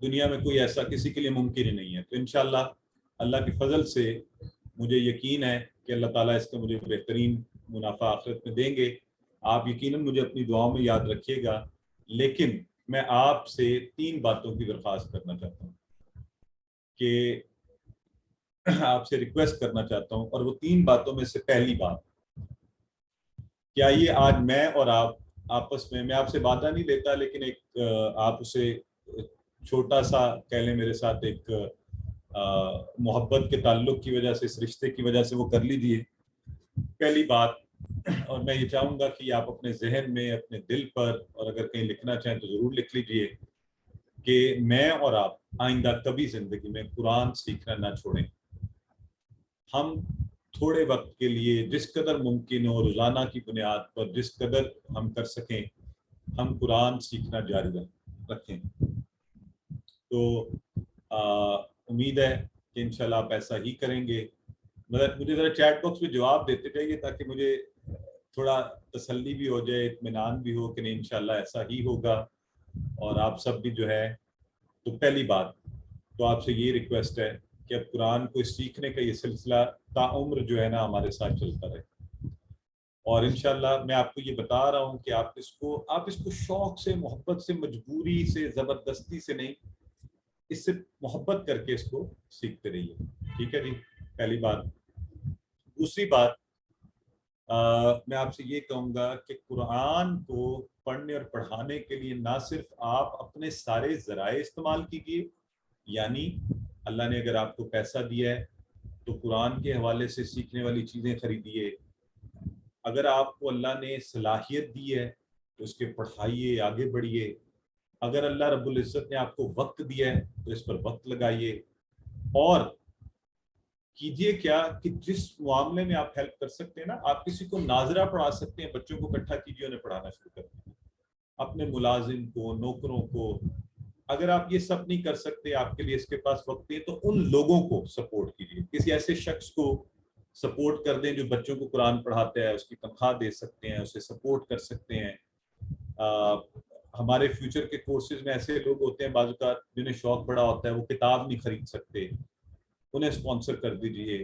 دنیا میں کوئی ایسا کسی کے لیے ممکن ہی نہیں ہے. تو انشاءاللہ اللہ کے فضل سے مجھے یقین ہے کہ اللہ تعالیٰ اس کا مجھے بہترین منافع آخرت میں دیں گے. آپ یقیناً مجھے اپنی دعاؤں میں یاد رکھیے گا, لیکن میں آپ سے 3 باتوں کی درخواست کرنا چاہتا ہوں, کہ آپ سے ریکویسٹ کرنا چاہتا ہوں, اور وہ 3 باتوں میں سے پہلی بات, کیا یہ آج میں اور آپ آپس میں آپ سے وعدہ نہیں لیتا, لیکن ایک آپ اسے چھوٹا سا کہہ لیں میرے ساتھ ایک محبت کے تعلق کی وجہ سے, اس رشتے کی وجہ سے وہ کر لیجیے. پہلی بات, اور میں یہ چاہوں گا کہ آپ اپنے ذہن میں, اپنے دل پر, اور اگر کہیں لکھنا چاہیں تو ضرور لکھ لیجیے, کہ میں اور آپ آئندہ کبھی زندگی میں قرآن سیکھنا نہ چھوڑیں. ہم تھوڑے وقت کے لیے جس قدر ممکن ہو, روزانہ کی بنیاد پر جس قدر ہم کر سکیں, ہم قرآن سیکھنا جاری رکھیں. تو امید ہے کہ انشاءاللہ آپ ایسا ہی کریں گے. مجھے ذرا چیٹ باکس میں جواب دیتے جائیے تاکہ مجھے تھوڑا تسلی بھی ہو جائے, اطمینان بھی ہو کہ نہیں انشاءاللہ ایسا ہی ہوگا, اور آپ سب بھی جو ہے. تو پہلی بات تو آپ سے یہ ریکویسٹ ہے کہ اب قرآن کو سیکھنے کا یہ سلسلہ تعمر جو ہے نا ہمارے ساتھ چلتا رہے. اور انشاءاللہ میں آپ کو یہ بتا رہا ہوں کہ آپ اس کو شوق سے, محبت سے, مجبوری سے, زبردستی سے نہیں, اس سے محبت کر کے اس کو سیکھتے رہیے. ٹھیک ہے جی, پہلی بات. دوسری بات, میں آپ سے یہ کہوں گا کہ قرآن کو پڑھنے اور پڑھانے کے لیے نہ صرف آپ اپنے سارے ذرائع استعمال کیجیے, یعنی اللہ نے اگر آپ کو پیسہ دیا ہے تو قرآن کے حوالے سے سیکھنے والی چیزیں خریدیے. اگر آپ کو اللہ نے صلاحیت دی ہے تو اس کے پڑھائیے, آگے بڑھیے. اگر اللہ رب العزت نے آپ کو وقت دیا ہے تو اس پر وقت لگائیے. اور کیجئے کیا کہ جس معاملے میں آپ ہیلپ کر سکتے ہیں نا, آپ کسی کو ناظرہ پڑھا سکتے ہیں, بچوں کو اکٹھا کیجیے, انہیں پڑھانا شروع کر دیں. اپنے ملازم کو, نوکروں کو, اگر آپ یہ سب نہیں کر سکتے, آپ کے لیے اس کے پاس وقت ہے, تو ان لوگوں کو سپورٹ کیجیے. کسی ایسے شخص کو سپورٹ کر دیں جو بچوں کو قرآن پڑھاتا ہے, اس کی تنخواہ دے سکتے ہیں, اسے سپورٹ کر سکتے ہیں. ہمارے فیوچر کے کورسز میں ایسے لوگ ہوتے ہیں بعض اوقات جنہیں شوق بڑا ہوتا ہے, وہ کتاب نہیں خرید سکتے, انہیں اسپانسر کر دیجئے.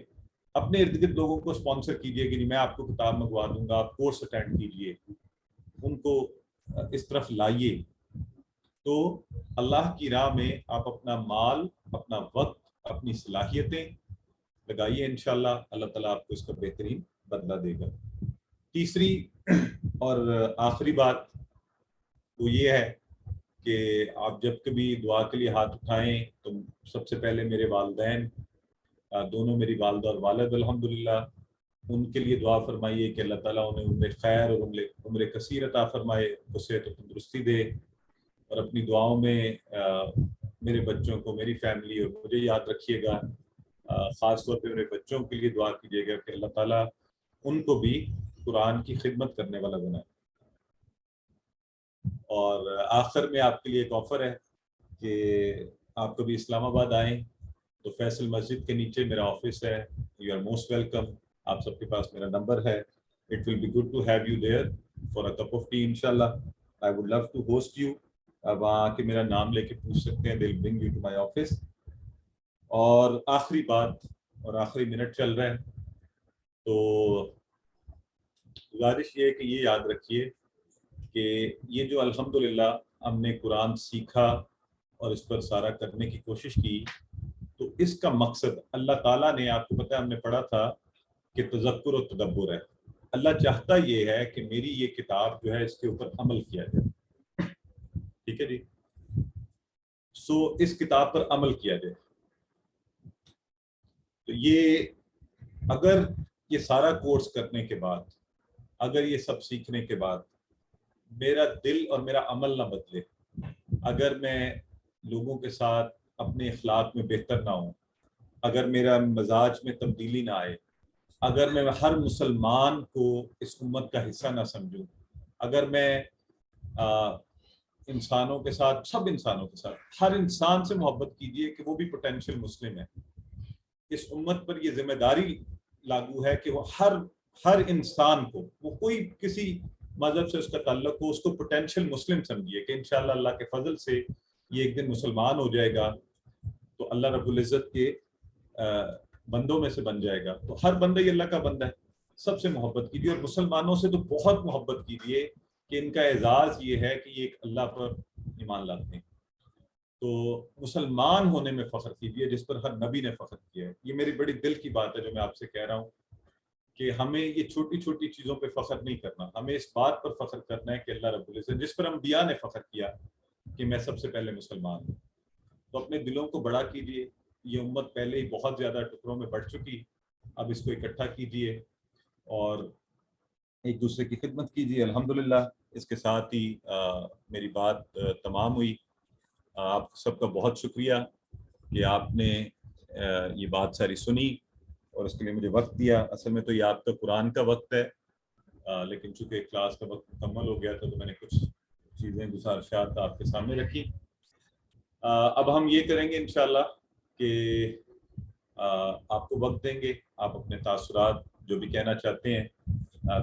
اپنے ارد گرد لوگوں کو اسپانسر کیجئے کہ نہیں میں آپ کو کتاب منگوا دوں گا, آپ کورس اٹینڈ کیجئے, ان کو اس طرف لائیے. تو اللہ کی راہ میں آپ اپنا مال, اپنا وقت, اپنی صلاحیتیں لگائیے, انشاءاللہ اللہ تعالیٰ آپ کو اس کا بہترین بدلہ دے گا. تیسری اور آخری بات وہ یہ ہے کہ آپ جب کبھی دعا کے لیے ہاتھ اٹھائیں تو سب سے پہلے میرے والدین دونوں, میری والدہ اور والد الحمدللہ, ان کے لیے دعا فرمائیے کہ اللہ تعالیٰ انہیں عمر خیر اور عمر کثیر عطا فرمائے, اسے تو تندرستی دے. اور اپنی دعاؤں میں میرے بچوں کو, میری فیملی اور مجھے یاد رکھیے گا. خاص طور پہ میرے بچوں کے لیے دعا کیجیے گا کہ اللہ تعالیٰ ان کو بھی قرآن کی خدمت کرنے والا بنائے. اور آخر میں آپ کے لیے ایک آفر ہے کہ آپ کبھی اسلام آباد آئیں تو فیصل مسجد کے نیچے میرا آفس ہے, یو آر موسٹ ویلکم. آپ سب کے پاس میرا نمبر ہے. It will be good to have you there for a cup of tea انشاءاللہ. I would love to host you. اب آ کے میرا نام لے کے پوچھ سکتے ہیں, they will bring you to my office. اور آخری بات, اور آخری منٹ چل رہا ہے, تو گزارش یہ ہے کہ یہ یاد رکھیے کہ یہ جو الحمدللہ ہم نے قرآن سیکھا اور اس پر سارا کرنے کی کوشش کی, تو اس کا مقصد اللہ تعالیٰ نے, آپ کو پتہ ہے ہم نے پڑھا تھا کہ تذکر و تدبر ہے. اللہ چاہتا یہ ہے کہ میری یہ کتاب جو ہے اس کے اوپر عمل کیا جائے. ٹھیک ہے جی. سو اس کتاب پر عمل کیا جائے. تو یہ اگر یہ سارا کورس کرنے کے بعد، اگر یہ سب سیکھنے کے بعد میرا دل اور میرا عمل نہ بدلے، اگر میں لوگوں کے ساتھ اپنے اخلاق میں بہتر نہ ہوں، اگر میرا مزاج میں تبدیلی نہ آئے، اگر میں ہر مسلمان کو اس امت کا حصہ نہ سمجھوں، اگر میں انسانوں کے ساتھ، سب انسانوں کے ساتھ، ہر انسان سے محبت کیجیے کہ وہ بھی پوٹینشیل مسلم ہے. اس امت پر یہ ذمہ داری لاگو ہے کہ وہ ہر انسان کو، وہ کوئی کسی مذہب سے اس کا تعلق ہو، اس کو پوٹینشیل مسلم سمجھیے کہ انشاءاللہ اللہ کے فضل سے یہ ایک دن مسلمان ہو جائے گا تو اللہ رب العزت کے بندوں میں سے بن جائے گا. تو ہر بندہ یہ اللہ کا بندہ ہے. سب سے محبت کیجیے، اور مسلمانوں سے تو بہت محبت کیجیے کہ ان کا اعزاز یہ ہے کہ یہ ایک اللہ پر ایمان لاتے ہیں. تو مسلمان ہونے میں فخر کیجیے جس پر ہر نبی نے فخر کیا ہے. یہ میری بڑی دل کی بات ہے جو میں آپ سے کہہ رہا ہوں کہ ہمیں یہ چھوٹی چھوٹی چیزوں پہ فخر نہیں کرنا، ہمیں اس بات پر فخر کرنا ہے کہ اللہ رب العزت جس پر انبیاء نے فخر کیا کہ میں سب سے پہلے مسلمان ہوں. تو اپنے دلوں کو بڑا کیجیے. یہ امت پہلے ہی بہت زیادہ ٹکڑوں میں بڑھ چکی، اب اس کو اکٹھا کیجیے اور ایک دوسرے کی خدمت کیجیے. الحمدللہ اس کے ساتھ ہی میری بات تمام ہوئی. آپ سب کا بہت شکریہ کہ آپ نے یہ بات ساری سنی اور اس کے لیے مجھے وقت دیا. اصل میں تو یہ آپ کا قرآن کا وقت ہے، لیکن چونکہ کلاس کا وقت مکمل ہو گیا تھا تو میں نے کچھ چیزیں گزارشات آپ کے سامنے رکھی. اب ہم یہ کریں گے انشاءاللہ کہ آپ کو وقت دیں گے، آپ اپنے تاثرات جو بھی کہنا چاہتے ہیں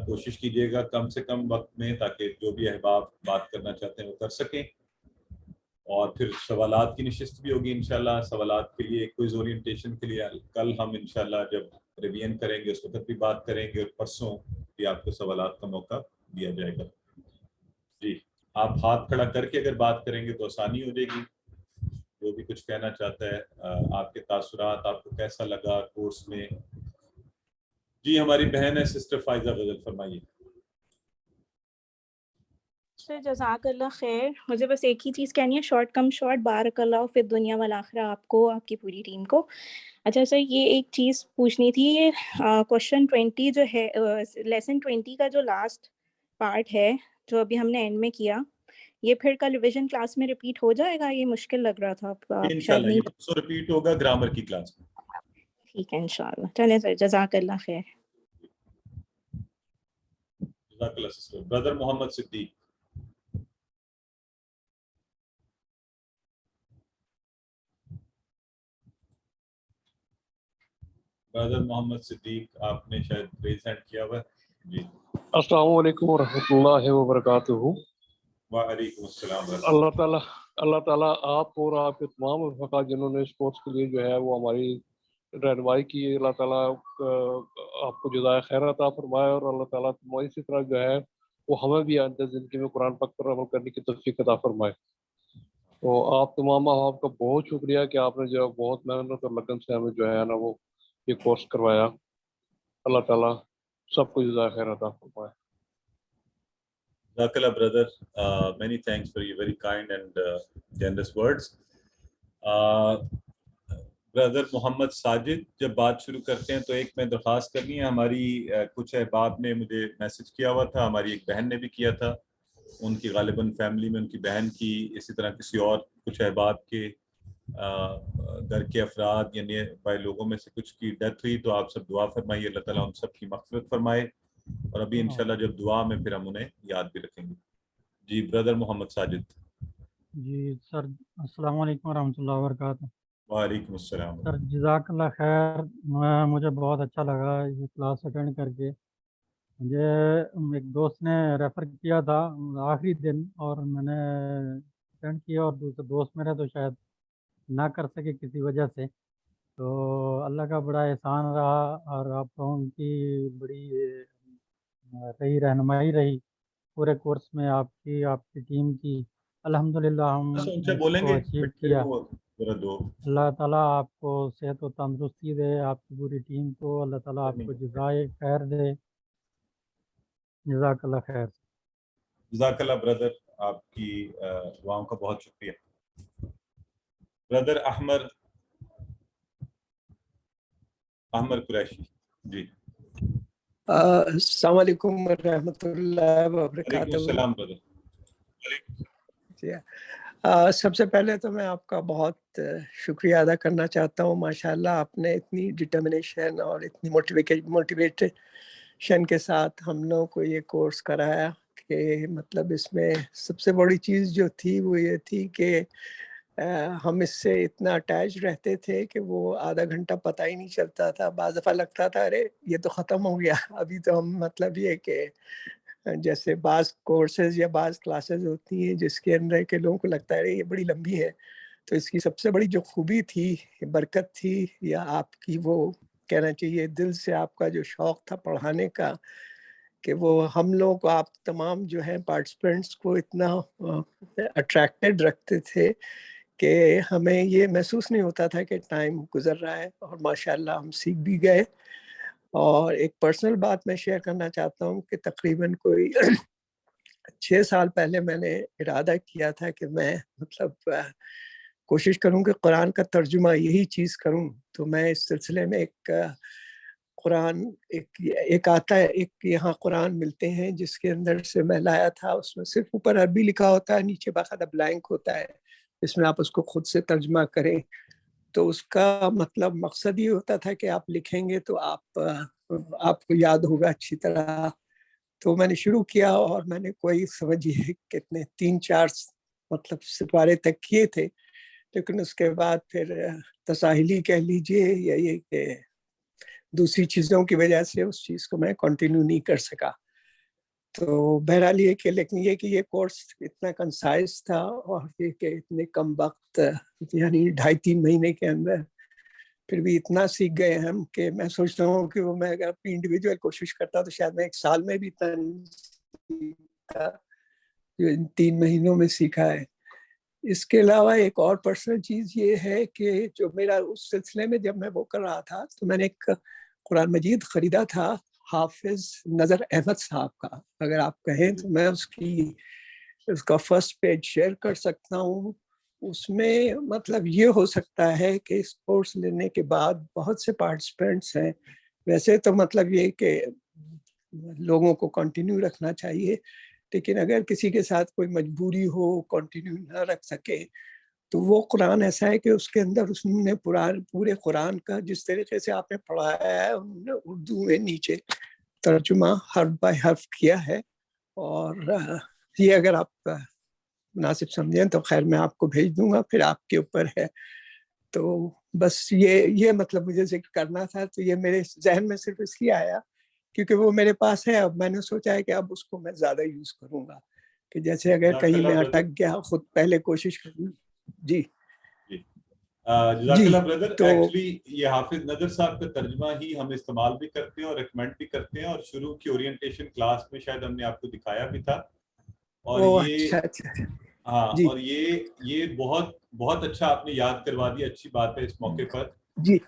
کوشش کیجیے گا کم سے کم وقت میں، تاکہ جو بھی احباب بات کرنا چاہتے ہیں وہ کر سکیں. اور پھر سوالات کی نشست بھی ہوگی انشاءاللہ. سوالات کے لیے کوئز اورینٹیشن کے لیے کل ہم انشاءاللہ جب ریویژن کریں گے اس وقت بھی بات کریں گے، اور پرسوں بھی آپ کو سوالات کا موقع دیا جائے گا. جی آپ ہاتھ کھڑا کر کے اگر بات کریں گے تو آسانی ہو جائے گی. جو بھی کچھ کہنا چاہتا ہے، آپ کے تاثرات، آپ کو کیسا لگا کورس میں. جی ہماری بہن ہے سسٹر فائزہ غزل، فرمائیے. سر جزاک اللہ خیر. مجھے بس ایک ہی چیز کہنی ہے، شارٹ کم شارٹ، بارک اللہ فی الدنیا والآخرہ آپ کو، آپ کی پوری ٹیم کو. اچھا سر یہ ایک چیز پوچھنی تھی، یہ کوشچن 20 جو ہے، لیسن 20 کا جو لاسٹ پارٹ ہے جو ابھی ہم نے اینڈ میں کیا، یہ پھر کل ریویژن کلاس میں ریپیٹ ہو جائے گا؟ یہ مشکل لگ رہا تھا. انشاءاللہ یہ تو ریپیٹ ہوگا گرامر کی کلاس میں. ٹھیک ہے انشاءاللہ. چلیں سر جزاک اللہ خیر. جزاک اللہ سسٹر. برادر محمد صدیق. برادر محمد صدیق آپ نے شاید ریز ہینڈ کیا ہوا ہے. جی السلام علیکم ورحمۃ اللہ وبرکاتہ. وعلیکم السلام. اللہ تعالیٰ آپ اور آپ کے تمام رفقا جنہوں نے اس کورس کے لیے جو ہے وہ ہماری رہنمائی کی، اللہ تعالیٰ آپ کو جزائے خیر عطا فرمائے، اور اللہ تعالیٰ اسی طرح جو ہے وہ ہمیں بھی آئندہ زندگی میں قرآن پاک پر عمل کرنے کی توفیق عطا فرمائے. تو آپ تمام آپ کا بہت شکریہ کہ آپ نے جو ہے بہت محنت اور لگن سے ہمیں جو ہے نا وہ یہ کورس کروایا. اللہ تعالیٰ سب کو جزائے خیر عطا فرمائے. جزاک اللہ brother. Many thanks for your very kind and generous words. Brother Muhammad Sajid جب بات شروع کرتے ہیں تو ایک میں درخواست کرنی ہے. ہماری کچھ احباب نے مجھے میسج کیا ہوا تھا، ہماری ایک بہن نے بھی کیا تھا، ان کی غالباً فیملی میں ان کی بہن کی، اسی طرح کسی اور کچھ احباب کے گھر کے افراد یعنی بھائی لوگوں میں سے کچھ کی ڈیتھ ہوئی. تو آپ سب دعا فرمائیے، اللہ تعالیٰ ہم سب کی مغفرت فرمائے. اور ابھی انشاءاللہ جب دعا میں پھر ہم انہیں یاد بھی رکھیں گے. جی برادر محمد ساجد. جی سر السلام علیکم ورحمۃ اللہ وبرکاتہ. وعلیکم السلام. سر جزاک اللہ خیر. مجھے بہت اچھا لگا یہ کلاس اٹینڈ کر کے. مجھے ایک دوست نے ریفر کیا تھا آخری دن اور میں نے اٹینڈ کیا، اور دوسرے دوست میرے تو شاید نہ کر سکے کسی وجہ سے. تو اللہ کا بڑا احسان رہا اور آپ لوگوں کی بڑی رہی رہنمائی رہی پورے کورس میں، آپ کی ٹیم کی. الحمدللہ ہم بولیں کو گے اچیو کیا. دو. اللہ تعالیٰ آپ کو صحت و تندرستی دے، آپ کی پوری ٹیم کو اللہ تعالیٰ آپ کو جزائے خیر دے. جزاک اللہ خیر. جزاک اللہ برادر. آپ کی دعاؤں کا بہت شکریہ. برادر احمد قریشی. جی السلام علیکم ورحمۃ اللہ وبرکاتہ. وعلیکم السلام برادر. جی سب سے پہلے تو میں آپ کا بہت شکریہ ادا کرنا چاہتا ہوں. ماشاءاللہ آپ نے اتنی ڈٹرمنیشن اور اتنی موٹیویشن کے ساتھ ہم لوگوں کو یہ کورس کرایا کہ مطلب اس میں سب سے بڑی چیز جو تھی وہ یہ تھی کہ ہم اس سے اتنا اٹیچ رہتے تھے کہ وہ آدھا گھنٹہ پتہ ہی نہیں چلتا تھا. بعض دفعہ لگتا تھا ارے یہ تو ختم ہو گیا. ابھی تو ہم مطلب یہ کہ جیسے بعض کورسز یا بعض کلاسز ہوتی ہیں جس کے اندر کے لوگوں کو لگتا ہے یہ بڑی لمبی ہے, تو اس کی سب سے بڑی جو خوبی تھی, برکت تھی, یا آپ کی وہ کہنا چاہیے دل سے آپ کا جو شوق تھا پڑھانے کا, کہ وہ ہم لوگوں کو آپ تمام جو ہیں پارٹیسپینٹس کو اتنا اٹریکٹڈ رکھتے تھے کہ ہمیں یہ محسوس نہیں ہوتا تھا کہ ٹائم گزر رہا ہے. اور ماشاءاللہ ہم سیکھ بھی گئے. اور ایک پرسنل بات میں شیئر کرنا چاہتا ہوں کہ تقریباً کوئی 6 سال پہلے میں نے ارادہ کیا تھا کہ میں مطلب کوشش کروں کہ قرآن کا ترجمہ یہی چیز کروں. تو میں اس سلسلے میں ایک قرآن ایک آتا ہے, ایک یہاں قرآن ملتے ہیں جس کے اندر سے میں لایا تھا. اس میں صرف اوپر عربی لکھا ہوتا ہے, نیچے باقاعدہ بلینک ہوتا ہے, اس میں آپ اس کو خود سے ترجمہ کریں. تو اس کا مطلب مقصد یہ ہوتا تھا کہ آپ لکھیں گے تو آپ کو یاد ہوگا اچھی طرح. تو میں نے شروع کیا اور میں نے کوئی سمجھیے کتنے 3-4 مطلب سپارے تک کیے تھے, لیکن اس کے بعد پھر تساہلی کہہ لیجئے یا یہ کہ دوسری چیزوں کی وجہ سے اس چیز کو میں کنٹینیو نہیں کر سکا. تو بہرحال یہ کہ لیکن یہ کہ یہ کورس اتنا کنسائز تھا اور یہ کہ اتنے کم وقت یعنی 2.5-3 مہینے کے اندر پھر بھی اتنا سیکھ گئے ہم کہ میں سوچتا ہوں کہ وہ میں اگر اپنی انڈیویجول کوشش کرتا تو شاید میں 1 سال میں بھی اتنا سیکھا جو ان 3 مہینوں میں سیکھا ہے. اس کے علاوہ ایک اور پرسنل چیز یہ ہے کہ جو میرا اس سلسلے میں جب میں وہ کر رہا تھا تو میں نے ایک قرآن مجید خریدا تھا حافظ نظر احمد صاحب کا. اگر آپ کہیں تو میں اس کا فرسٹ پیج شیئر کر سکتا ہوں. اس میں مطلب یہ ہو سکتا ہے کہ اس کورس لینے کے بعد بہت سے پارٹیسپینٹس ہیں. ویسے تو مطلب یہ کہ لوگوں کو کنٹینیو رکھنا چاہیے, لیکن اگر کسی کے ساتھ کوئی مجبوری ہو کنٹینیو نہ رکھ سکے تو وہ قرآن ایسا ہے کہ اس کے اندر اس نے پورے قرآن کا جس طریقے سے آپ نے پڑھایا ہے انہوں نے اردو میں نیچے ترجمہ حرف بائی حرف کیا ہے. اور یہ اگر آپ مناسب سمجھیں تو خیر میں آپ کو بھیج دوں گا, پھر آپ کے اوپر ہے. تو بس یہ مطلب مجھے ذکر کرنا تھا. تو یہ میرے ذہن میں صرف اس لیے آیا کیونکہ وہ میرے پاس ہے. اب میں نے سوچا ہے کہ اب اس کو میں زیادہ یوز کروں گا, کہ جیسے اگر کہیں میں اٹک گیا خود پہلے کوشش کروں. جی جزاک اللہ بردر. ایکچولی یہ حافظ نظر صاحب کا ترجمہ ہی ہم استعمال بھی کرتے ہیں اور ریکمینڈ بھی کرتے ہیں, اور شروع کی اورینٹیشن کلاس میں شاید ہم نے آپ کو دکھایا بھی تھا. اور یہ ہاں اور یہ بہت بہت اچھا آپ نے یاد کروا دیا. اچھی بات ہے اس موقع پر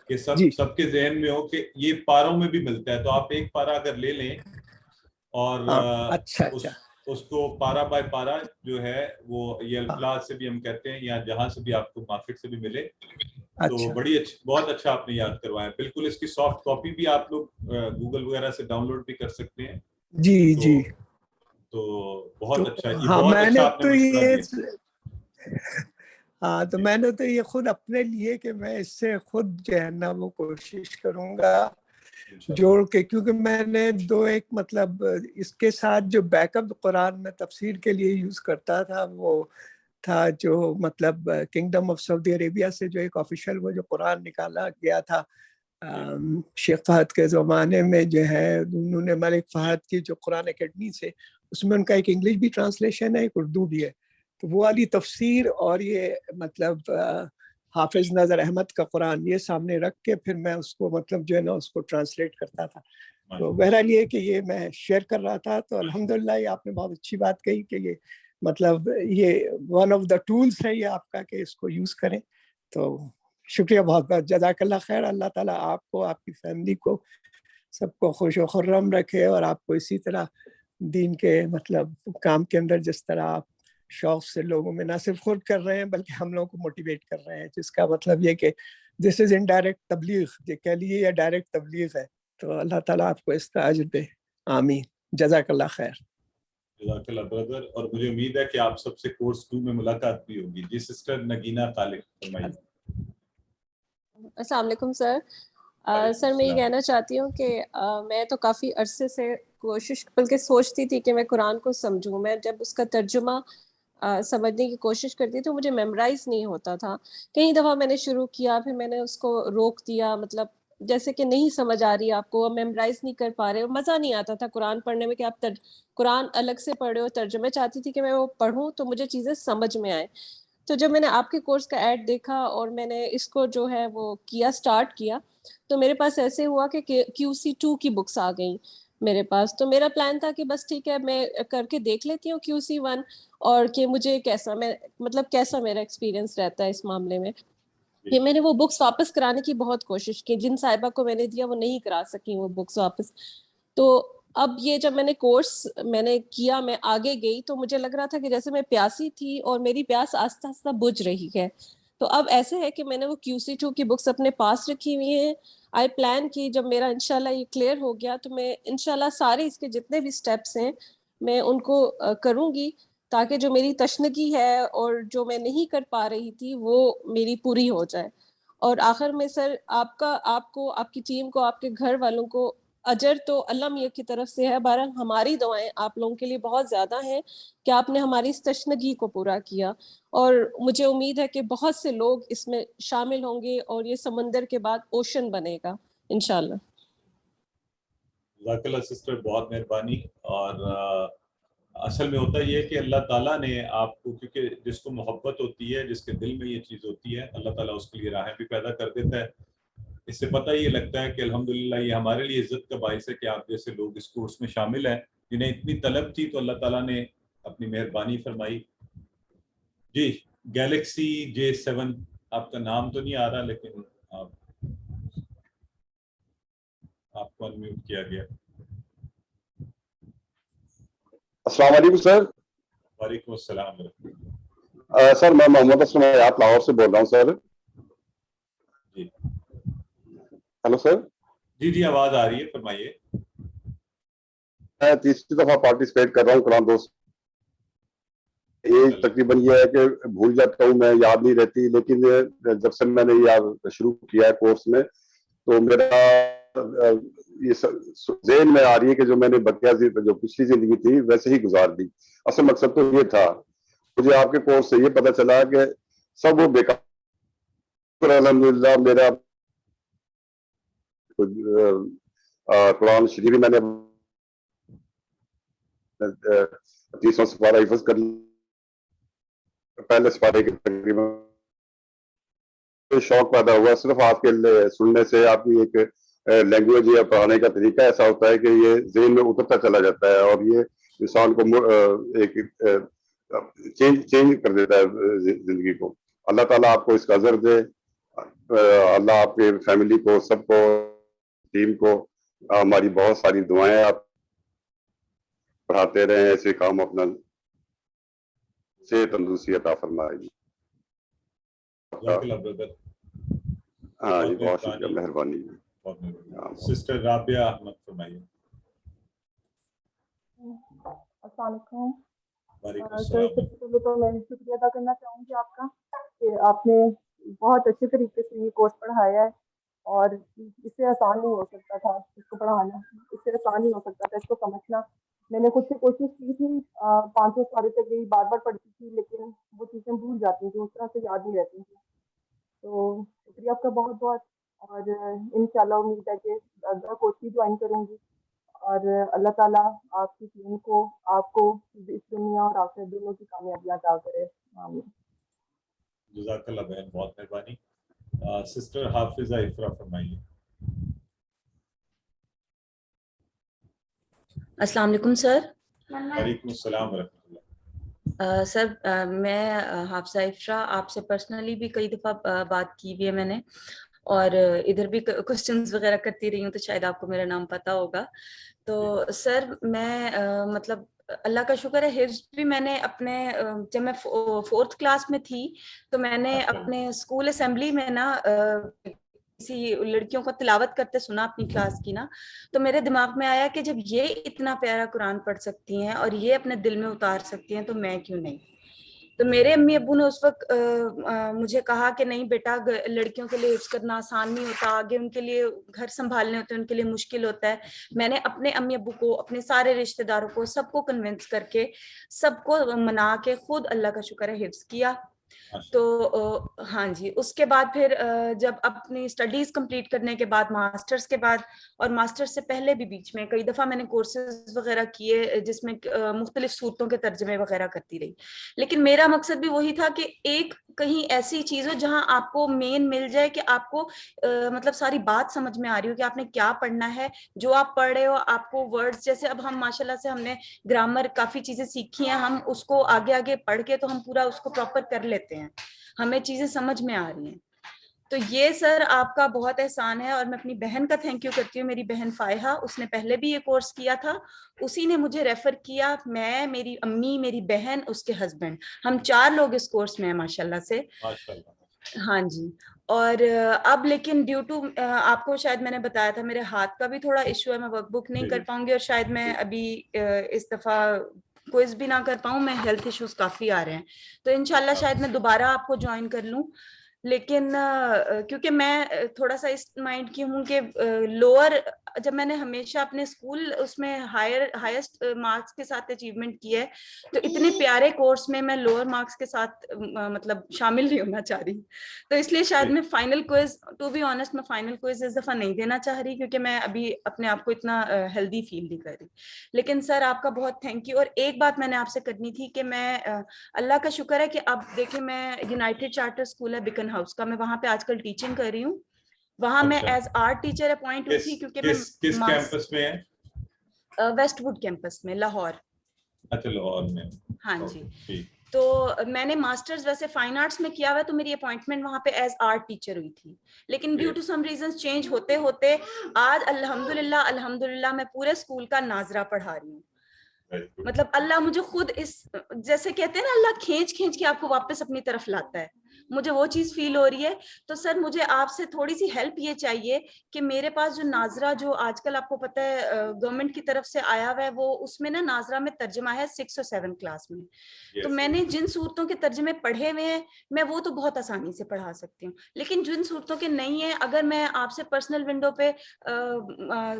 کہ سب کے ذہن میں ہو کہ یہ پاروں میں بھی ملتا ہے. تو آپ ایک پارا اگر لے لیں اور اس کو پارا بائی پارا جو ہے وہ یہ الفلاز سے بھی ہم کہتے ہیں, یا جہاں سے بھی آپ کو مارکیٹ سے بھی ملے, تو بڑی اچھی بہت اچھا آپ نے یاد کروایا. بالکل اس کی سافٹ کاپی بھی آپ لوگ گوگل وغیرہ سے ڈاؤن لوڈ بھی کر سکتے ہیں. جی تو بہت اچھا, یہ ہاں بہت میں اچھا نے آپ تو نے یہ ہاں تو میں نے تو یہ خود اپنے لیے کہ میں اس سے خود جو ہے نا وہ کوشش کروں گا جوڑ کے, کیونکہ میں نے ایک مطلب اس کے ساتھ جو بیک اپ قرآن میں تفسیر کے لیے یوز کرتا تھا وہ تھا جو مطلب کنگڈم آف سعودی عربیہ سے جو ایک آفیشیل وہ جو قرآن نکالا گیا تھا شیخ فہد کے زمانے میں, جو ہے انہوں نے ملک فہد کی جو قرآن اکیڈمی سے, اس میں ان کا ایک انگلش بھی ٹرانسلیشن ہے ایک اردو بھی ہے. تو وہ والی تفسیر اور یہ مطلب حافظ نظر احمد کا قرآن یہ سامنے رکھ کے پھر میں اس کو مطلب جو ہے نا اس کو ٹرانسلیٹ کرتا تھا. تو بہرحال یہ کہ یہ میں شیئر کر رہا تھا. تو الحمدللہ یہ آپ نے بہت اچھی بات کہی کہ یہ مطلب یہ ون آف دا ٹولز ہے یہ آپ کا کہ اس کو یوز کریں. تو شکریہ بہت بہت, جزاک اللہ خیر. اللہ تعالیٰ آپ کو آپ کی فیملی کو سب کو خوش و خرم رکھے اور آپ کو اسی طرح دین کے مطلب کام کے اندر جس طرح آپ شوق سے لوگوں میں نہ صرف خود کر رہے ہیں بلکہ ہم لوگوں کو موٹیویٹ کر رہے ہیں، جس کا مطلب یہ کہ دس از انڈائریکٹ تبلیغ، یہ کہہ لیے یا ڈائریکٹ تبلیغ ہے. تو اللہ تعالیٰ آپ کو اس کا اجر دے. آمین. جزاک اللہ خیر. جزاک اللہ بردر. اور مجھے امید ہے کہ آپ سب سے کورس 2 میں ملاقات بھی ہوگی. جی سسٹر نگینہ خالق فرمائیے. السلام علیکم سر. سر میں یہ کہنا چاہتی ہوں کہ میں تو کافی عرصے سے کوشش بلکہ سوچتی تھی کہ میں قرآن کو سمجھوں. میں جب اس کا ترجمہ سمجھنے کی کوشش کرتی تو مجھے میمورائز نہیں ہوتا تھا. کئی دفعہ میں نے شروع کیا، پھر میں نے اس کو روک دیا، مطلب جیسے کہ نہیں سمجھ آ رہی آپ کو، میمورائز نہیں کر پا رہے، اور مزہ نہیں آتا تھا قرآن پڑھنے میں کہ آپ قرآن الگ سے پڑھے ہو ترجمے. چاہتی تھی کہ میں وہ پڑھوں تو مجھے چیزیں سمجھ میں آئیں. تو جب میں نے آپ کے کورس کا ایڈ دیکھا اور میں نے اس کو جو ہے وہ سٹارٹ کیا، تو میرے پاس ایسے ہوا کہ QC2 کی بکس آ گئیں میرے پاس. تو میرا پلان تھا کہ بس ٹھیک ہے میں کر کے دیکھ لیتی ہوں QC1 اور کہ مجھے کیسا میرا ایکسپیرینس رہتا ہے اس معاملے میں. کہ میں نے وہ بکس واپس کرانے کی بہت کوشش کی، جن صاحبہ کو میں نے دیا وہ نہیں کرا سکی وہ بکس واپس. تو اب یہ جب میں نے کورس کیا، میں آگے گئی تو مجھے لگ رہا تھا کہ جیسے میں پیاسی تھی اور میری پیاس آہستہ آہستہ بجھ رہی ہے. تو اب ایسے ہے کہ میں نے وہ QC2 کی بکس اپنے پاس رکھی ہوئی ہیں. آئی پلان کی جب میرا انشاءاللہ یہ کلیئر ہو گیا تو میں انشاءاللہ سارے اس کے جتنے بھی سٹیپس ہیں میں ان کو کروں گی، تاکہ جو میری تشنگی ہے اور جو میں نہیں کر پا رہی تھی وہ میری پوری ہو جائے. اور آخر میں سر آپ کو آپ کی ٹیم کو، آپ کے گھر والوں کو اجر تو اللہ میاں کی طرف سے ہے. بہرحال ہماری دعائیں آپ لوگوں کے لیے بہت زیادہ ہیں کہ آپ نے ہماری اس تشنگی کو پورا کیا. اور مجھے امید ہے کہ بہت سے لوگ اس میں شامل ہوں گے اور یہ سمندر کے بعد اوشن بنے گا انشاءاللہ. جزاک اللہ سسٹر، بہت مہربانی. اور اصل میں ہوتا یہ ہے کہ اللہ تعالیٰ نے آپ کو، کیونکہ جس کو محبت ہوتی ہے، جس کے دل میں یہ چیز ہوتی ہے، اللہ تعالیٰ اس کے لیے راہیں بھی پیدا کر دیتا ہے. اس سے پتہ یہ لگتا ہے کہ الحمدللہ یہ ہمارے لیے عزت کا باعث ہے کہ آپ جیسے لوگ اس کورس میں شامل ہیں جنہیں اتنی طلب تھی، تو اللہ تعالیٰ نے اپنی مہربانی فرمائی. جی گیلیکسی J7 آپ کا نام تو نہیں آ رہا، لیکن آپ کو انمیوٹ کیا گیا. السلام علیکم سر. وعلیکم السلام. سر میں محمد اسلم حیات لاہور سے بول رہا ہوں سر. جی ہلو سر. جی آواز آ رہی ہے، فرمائیے. میں تیسری دفعہ پارٹیسپیٹ کر رہا ہوں قرآن دوست. ایج تقریباً یہ ہے کہ بھول جاتا ہوں میں، یاد نہیں رہتی، لیکن جب سے میں نے یہ شروع کیا ہے کورس میں تو میرا یہ ذہن میں آ رہی ہے کہ جو میں نے بقیہ جو پچھلی زندگی تھی ویسے ہی گزار دی. اصل مقصد تو یہ تھا. مجھے آپ کے کورس سے یہ پتہ چلا کہ سب وہ بیکار. الحمدللہ میرا قرآن شریف میں نے 30 سپارہ حفظ کر پہلے سپارے کے تقریباً شوق پیدا ہوا صرف آپ کے سننے سے. آپ کی ایک لینگویج یا پڑھانے کا طریقہ ایسا ہوتا ہے کہ یہ ذہن میں اترتا چلا جاتا ہے اور یہ انسان کو ایک چینج کر دیتا ہے زندگی کو. اللہ تعالیٰ آپ کو اس کا اجر دے. اللہ آپ کے فیملی کو، سب کو، ٹیم کو ہماری بہت ساری دعائیں. آپ پڑھاتے رہیں ایسے کام، اپنا صحت تندرستی عطا فرمائے. ہاں جی بہت شکریہ، مہربانی. سسٹر رابعہ احمد فرمائیے. السلام علیکم. وعلیکم سر السلام. سب سے پہلے تو میں شکریہ ادا کرنا چاہوں گی آپ کا کہ آپ نے بہت اچھے طریقے سے یہ کورس پڑھایا ہے، اور اس سے آسان نہیں ہو سکتا تھا اس کو پڑھانا، اس سے آسان نہیں ہو سکتا تھا اس کو سمجھنا. میں نے خود سے کوشش کی تھی، 500 سارے تک گئی، بار بار پڑھتی تھی، لیکن وہ چیزیں بھول جاتی تھیں، اس طرح سے یاد نہیں رہتی تھیں. تو شکریہ آپ کا بہت بہت. اور انشاءاللہ امید ہے کہ اگلا کورس بھی جوائن کروں گی، اور اللہ تعالیٰ آپ کی ٹیم کو، آپ کو اس دنیا اور آخرت دونوں کی کامیابیاں عطا کرے. آمین. جزاک اللہ بہن، بہت مہربانی. سسٹر حافظہ افرا فرمائیے. السلام علیکم سر. وعلیکم السلام ورحمۃ اللہ. سر میں حافظہ افرا، آپ سے پرسنلی بھی کئی دفعہ بات کی ہوئی ہے میں نے، اور ادھر بھی کوسچنز وغیرہ کرتی رہی ہوں، تو شاید آپ کو میرا نام پتہ ہوگا. تو سر میں مطلب اللہ کا شکر ہے حفظ بھی میں نے اپنے جب میں 4th کلاس میں تھی تو میں نے اپنے اسکول اسمبلی میں نا کسی لڑکیوں کو تلاوت کرتے سنا اپنی کلاس کی نا, تو میرے دماغ میں آیا کہ جب یہ اتنا پیارا قرآن پڑھ سکتی ہیں اور یہ اپنے دل میں اتار سکتی ہیں تو میں کیوں نہیں. تو میرے امی ابو نے اس وقت مجھے کہا کہ نہیں بیٹا, لڑکیوں کے لیے حفظ کرنا آسان نہیں ہوتا, آگے ان کے لیے گھر سنبھالنے ہوتے ہیں, ان کے لیے مشکل ہوتا ہے. میں نے اپنے امی ابو کو, اپنے سارے رشتہ داروں کو, سب کو کنونس کر کے, سب کو منا کے خود اللہ کا شکر ہے حفظ کیا. تو ہاں جی, اس کے بعد پھر جب اپنی اسٹڈیز کمپلیٹ کرنے کے بعد ماسٹرز کے بعد, اور ماسٹرز سے پہلے بھی بیچ میں کئی دفعہ میں نے کورسز وغیرہ کیے جس میں مختلف صورتوں کے ترجمے وغیرہ کرتی رہی. لیکن میرا مقصد بھی وہی تھا کہ ایک کہیں ایسی چیز ہو جہاں آپ کو مین مل جائے کہ آپ کو مطلب ساری بات سمجھ میں آ رہی ہو کہ آپ نے کیا پڑھنا ہے, جو آپ پڑھ رہے ہو آپ کو ورڈز, جیسے اب ہم ماشاءاللہ سے ہم نے گرامر کافی چیزیں سیکھی ہیں, ہم اس کو آگے آگے پڑھ کے تو ہم پورا اس کو پراپر کر لیتے ہیں, ہمیں چیزیں سمجھ میں آ رہی ہیں. تو یہ سر آپ کا بہت احسان ہے, اور میں اپنی بہن کا تھینک یو کرتی ہوں. میری بہن فائحہ, اس نے پہلے بھی یہ کورس کیا تھا, اسی نے مجھے ریفر کیا. میں, میری امی, میری بہن, اس کے ہسبینڈ, ہم 4 لوگ اس کورس میں ہیں ماشاءاللہ سے. ہاں جی. اور اب لیکن ڈیو ٹو آپ کو شاید میں نے بتایا تھا میرے ہاتھ کا بھی تھوڑا ایشو ہے, میں ورک بک نہیں کر پاؤں گی, اور شاید میں ابھی اس دفعہ کوئز بھی نہ کر پاؤں. میں ہیلتھ ایشوز کافی آ رہے ہیں, تو انشاءاللہ شاید میں دوبارہ آپ کو جوائن کر لوں. لیکن کیونکہ میں تھوڑا سا اس مائنڈ کی ہوں کہ لوور, جب میں نے ہمیشہ اپنے اسکول اس میں ہائیسٹ مارکس کے ساتھ اچیومنٹ کی ہے, تو اتنے پیارے کورس میں لوور مارکس کے ساتھ مطلب شامل نہیں ہونا چاہ رہی. تو اس لیے شاید میں final quiz, to be honest, میں فائنل کوئز اس دفعہ نہیں دینا چاہ رہی, کیونکہ میں ابھی اپنے آپ کو اتنا ہیلدی فیل نہیں کر رہی. لیکن سر آپ کا بہت تھینک یو. اور ایک بات میں نے آپ سے کرنی تھی کہ میں, اللہ کا شکر ہے کہ اب دیکھیں میں یونائٹیڈ چارٹر اسکول ہے بیکن ہاؤس کا, میں وہاں پہ آج کل ٹیچنگ کر رہی ہوں. وہاں میں ایز آرٹ ٹیچر اپوائنٹ ہوئی تھی, کیونکہ میں کس کیمپس میں ہے؟ ویسٹ ووڈ کیمپس میں, لاہور. اچھا, لاہور میں. ہاں جی. تو میں نے ماسٹرز ویسے فائن آرٹس میں کیا ہوا ہے, تو میری اپوائنٹمنٹ وہاں پہ ایز آرٹ ٹیچر ہوئی تھی. لیکن due to some reasons change ہوتے ہوتے آج الحمدللہ میں پورے اسکول کا ناظرہ پڑھا رہی ہوں. مطلب اللہ مجھے خود اس, جیسے کہتے ہیں نا, اللہ کھینچ کے آپ کو واپس اپنی طرف لاتا ہے, مجھے وہ چیز فیل ہو رہی ہے. تو سر مجھے آپ سے تھوڑی سی ہیلپ یہ چاہیے کہ میرے پاس جو ناظرہ, جو آج کل آپ کو پتہ ہے گورنمنٹ کی طرف سے آیا ہوا ہے, وہ اس میں نا ناظرہ میں ترجمہ ہے 6 اور 7 کلاس میں. تو میں نے جن صورتوں کے ترجمے پڑھے ہوئے ہیں میں وہ تو بہت آسانی سے پڑھا سکتی ہوں, لیکن جن صورتوں کے نہیں ہیں, اگر میں آپ سے پرسنل ونڈو پہ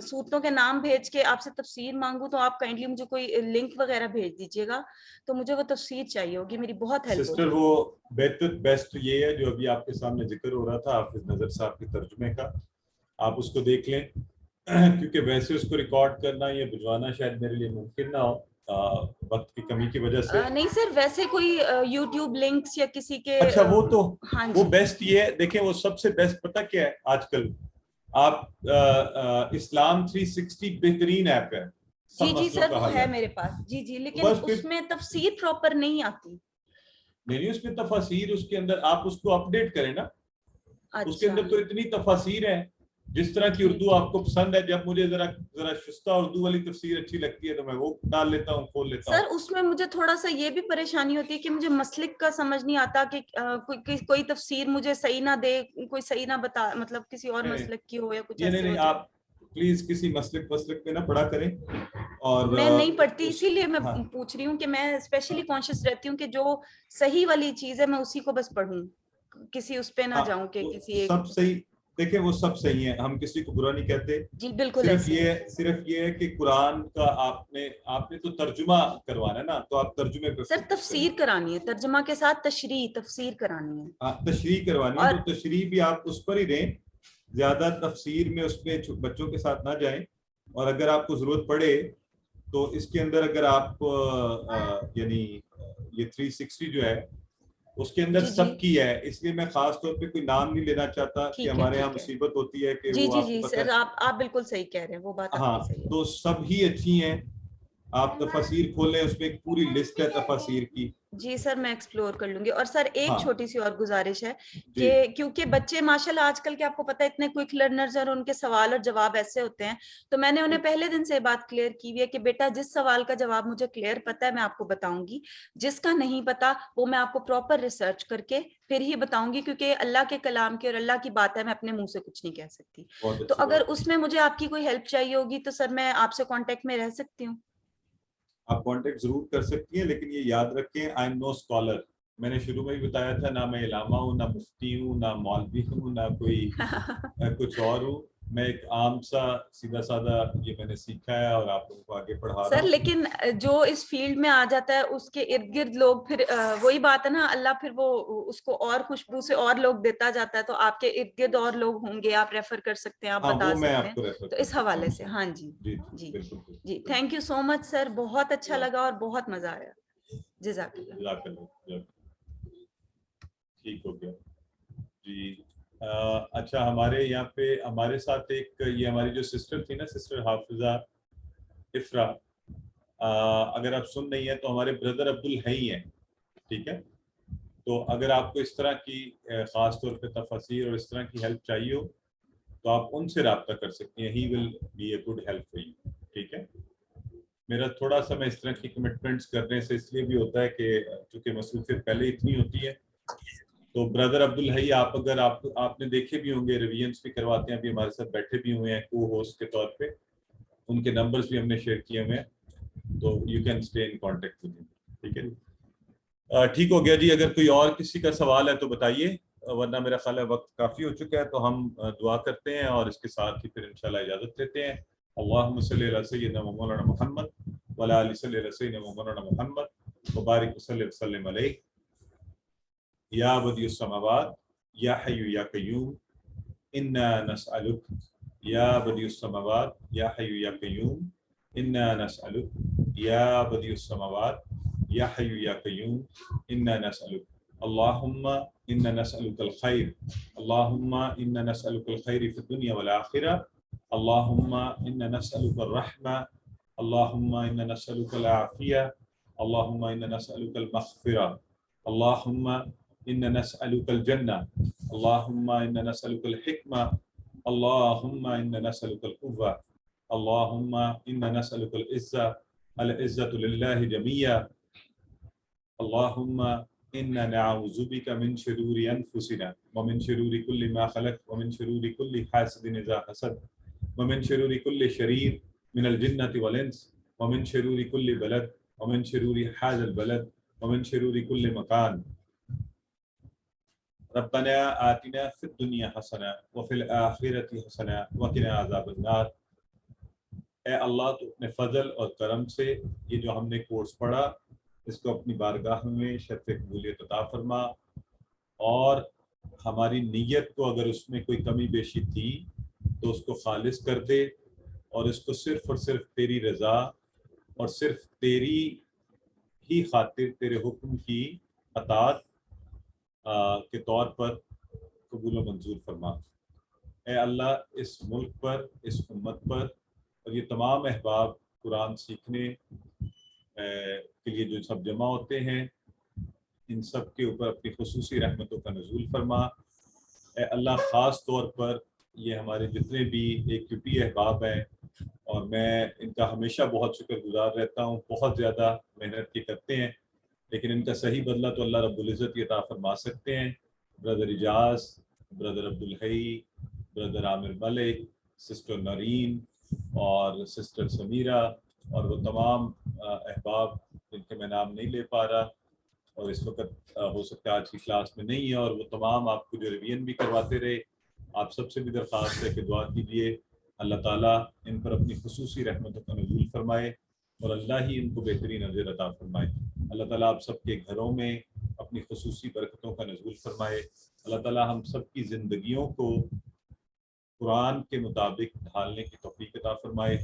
صورتوں کے نام بھیج کے آپ سے تفسیر مانگوں, تو آپ کائنڈلی مجھے کوئی لنک وغیرہ بھیج دیجیے گا, تو مجھے وہ تفسیر چاہیے ہوگی, میری بہت ہیلپ ہوگی. سسٹر وہ بیسٹ یہ ہے جو ابھی آپ کے سامنے ذکر ہو رہا تھا حافظ نظر صاحب کے ترجمے کا, آپ اس کو دیکھ لیں, کیونکہ ویسے اس کو ریکارڈ کرنا یا بھجوانا شاید میرے لیے ممکن نہ ہو وقت کی کمی کی وجہ سے. نہیں سر, ویسے کوئی یوٹیوب لنکس یا کسی کے, اچھا وہ تو وہ بیسٹ یہ ہے. دیکھیں وہ سب سے بیسٹ پتہ کیا ہے آج کل, آپ اسلام 360 بہترین ایپ ہے. جی سر وہ ہے میرے پاس. جی لیکن اس میں تفسیر پراپر نہیں آتی. نہیں, اس میں تفاسیر, اس کے اندر آپ اس کو اپڈیٹ کریں نا. اس کے اندر تو اتنی تفاسیر ہیں, جس طرح کی اردو آپ کو پسند ہے. جب مجھے ذرا شستہ اردو والی تفسیر اچھی لگتی ہے تو میں وہ ڈال لیتا ہوں, کھول لیتا ہوں. سر اس میں مجھے تھوڑا سا یہ بھی پریشانی ہوتی ہے کہ مجھے مسلک کا سمجھ نہیں آتا, کہ کوئی تفسیر مجھے صحیح نہ دے, کوئی صحیح نہ بتا, مطلب کسی اور مسلک کی ہو یا کچھ ایسے. نہیں, آپ پلیز کسی مسلک میں نہ پڑھا کریں. اور میں نہیں پڑھتی, اسی لیے میں پوچھ رہی ہوں کہ میں اسپیشلی کانشیس رہتی ہوں کہ جو صحیح والی چیز ہے میں اسی کو بس پڑھوں, کسی اس پہ نہ جاؤں کہ کسی ایک. سب صحیح, دیکھیں وہ سب صحیح ہیں, ہم کسی کو برا نہیں کہتے. جی بالکل. صرف یہ ہے کہ قرآن کا آپ نے تو ترجمہ کروانا ہے نا, تو آپ ترجمے پہ سر تفسیر کرانی ہے, ترجمہ کے ساتھ تفسیر کرانی ہے. تشریح کروانی ہے, تو تشریح بھی آپ اس پر ہی دیں, زیادہ تفسیر میں اس پہ بچوں کے ساتھ نہ جائیں. اور اگر آپ کو ضرورت پڑے تو اس کے اندر اگر آپ یعنی یہ 360 جو ہے اس کے اندر سب کی ہے, اس لیے میں خاص طور پہ کوئی نام نہیں لینا چاہتا کہ ہمارے یہاں مصیبت ہوتی ہے کہ جی سر آپ بالکل صحیح کہہ رہے ہیں, وہ بات ہاں, تو سب ہی اچھی ہیں. آپ تفاسیر کھولیں, اس میں ایک پوری لسٹ ہے تفاسیر کی. جی سر میں ایکسپلور کر لوں گی. اور سر ایک ہاں. چھوٹی سی اور گزارش ہے جی. کہ کیونکہ بچے ماشاءاللہ آج کل کے آپ کو پتہ ہے اتنے کوئک لرنرز اور ان کے سوال اور جواب ایسے ہوتے ہیں, تو میں نے انہیں پہلے دن سے یہ بات کلیئر کی ہوئی ہے کہ بیٹا جس سوال کا جواب مجھے کلیئر پتہ ہے میں آپ کو بتاؤں گی, جس کا نہیں پتا وہ میں آپ کو پراپر ریسرچ کر کے پھر ہی بتاؤں گی, کیونکہ اللہ کے کلام کی اور اللہ کی بات ہے, میں اپنے منہ سے کچھ نہیں کہہ سکتی. تو اگر اس میں مجھے آپ کی کوئی ہیلپ چاہیے ہوگی تو سر میں آپ سے کانٹیکٹ میں رہ سکتی ہوں. آپ کانٹیکٹ ضرور کر سکتی ہیں, لیکن یہ یاد رکھیں آئی ایم نو اسکالر. میں نے شروع میں بھی بتایا تھا, نہ میں علامہ ہوں, نہ مفتی ہوں, نہ مولوی ہوں, نہ کوئی کچھ اور ہوں. میں ایک عام سا سیدھا سادہ یہ میں نے سیکھا ہے اور آپ لوگوں کو آگے پڑھا رہا ہوں. سر لیکن جو اس فیلڈ میں آ جاتا ہے اس کے ارد گرد لوگ پھر وہی بات ہے نا, اللہ پھر وہ اس کو اور خوشبو سے اور لوگ دیتا جاتا ہے, تو آپ کے ارد گرد اور لوگ ہوں گے, آپ ریفر کر سکتے ہیں, آپ بتا سکتے ہیں, تو اس حوالے سے. ہاں جی جی جی تھینک یو سو مچ سر, بہت اچھا لگا اور بہت مزہ آیا. جزاک اللہ. ٹھیک ہو گیا جی. اچھا ہمارے یہاں پہ ہمارے ساتھ ایک یہ ہماری جو سسٹر تھی نا, سسٹر حافظہ افرا, اگر آپ سن رہی ہیں تو ہمارے بردر عبدالحی ہیں, ٹھیک ہے. تو اگر آپ کو اس طرح کی خاص طور پہ تفاسیر اور اس طرح کی ہیلپ چاہیے ہو تو آپ ان سے رابطہ کر سکتی ہیں. He will be a good help for you, ٹھیک ہے. میرا تھوڑا سا میں اس طرح کی کمٹمنٹس کرنے سے اس لیے بھی ہوتا ہے کہ چونکہ مصروفیت پہلے اتنی ہوتی ہے. تو بردر عبدالحی آپ اگر آپ نے دیکھے بھی ہوں گے, ریویژنس بھی کرواتے ہیں, ابھی ہمارے ساتھ بیٹھے بھی ہوئے ہیں کو ہوسٹ کے طور پہ, ان کے نمبرز بھی ہم نے شیئر کیے ہوئے ہیں, تو you can stay in contact with ہم, ٹھیک ہے. ٹھیک ہو گیا جی. اگر کوئی اور کسی کا سوال ہے تو بتائیے, ورنہ میرا خیال ہے وقت کافی ہو چکا ہے, تو ہم دعا کرتے ہیں اور اس کے ساتھ ہی پھر انشاءاللہ اجازت لیتے ہیں. اللہم صلی علی سیدنا مولانا محمد وعلی آل صلی علی سیدنا مولانا محمد وبارک وسلم علیہ. یا بدیع السماوات یا حی یا قیوم انا نسألک, یا بدیع السماوات یا حی یا قیوم انا نسألک, یا بدیع السماوات یا حی یا قیوم انا نسألک. اللہم انا نسألک الخیر, اللہم انا نسألک الخیر فی الدنیا والآخرہ, اللہم انا نسألک الرحمہ, اللہم انا نسألک العافیہ, اللہم انا نسألک المغفرہ, اللہم انا نسألک الجنہ, اللہم انا نسألک الحکمہ, اللہم انا نسألک القوة, اللہم انا نسألک العزة, العزة للہ جميعا, اللہم انا نعوذ بک من شرور انفسنا ومن شرور كل ما خلق ومن شرور كل حاسد اذا حسد ومن شرور كل شرير من الجنة والانس ومن شرور كل بلد ومن شرور هذا البلد ومن شرور كل مكان. ربنا آتنا في الدنيا حسنة وفي الآخرة حسنة وقنا عذاب النار. اے اللہ تو اپنے فضل اور کرم سے یہ جو ہم نے کورس پڑھا اس کو اپنی بارگاہ میں شرف قبولیت عطا فرما, اور ہماری نیت کو اگر اس میں کوئی کمی بیشی تھی تو اس کو خالص کر دے, اور اس کو صرف اور صرف تیری رضا اور صرف تیری ہی خاطر, تیرے حکم کی اطاعت کے طور پر قبول و منظور فرما. اے اللہ اس ملک پر, اس امت پر اور یہ تمام احباب قرآن سیکھنے کے لیے جو سب جمع ہوتے ہیں, ان سب کے اوپر اپنی خصوصی رحمتوں کا نزول فرما. اے اللہ خاص طور پر یہ ہمارے جتنے بھی AQP احباب ہیں, اور میں ان کا ہمیشہ بہت شکر گزار رہتا ہوں, بہت زیادہ محنت کی کرتے ہیں, لیکن ان کا صحیح بدلہ تو اللہ رب العزت یہ عطا فرما سکتے ہیں. بردر اجاز, بردر عبدالحی, بردر عامر ملک, سسٹر نرین اور سسٹر سمیرہ, اور وہ تمام احباب جن کے میں نام نہیں لے پا رہا اور اس وقت ہو سکتا ہے آج کی کلاس میں نہیں ہے, اور وہ تمام آپ کو جو ریویژن بھی کرواتے رہے. آپ سب سے بھی درخواست ہے کہ دعا کیجیے اللہ تعالیٰ ان پر اپنی خصوصی رحمتوں کا نزول فرمائے, اور اللہ ہی ان کو بہترین اجر عطا فرمائے. اللہ تعالیٰ آپ سب کے گھروں میں اپنی خصوصی برکتوں کا نزول فرمائے. اللہ تعالیٰ ہم سب کی زندگیوں کو قرآن کے مطابق ڈھالنے کی توفیق عطا فرمائے.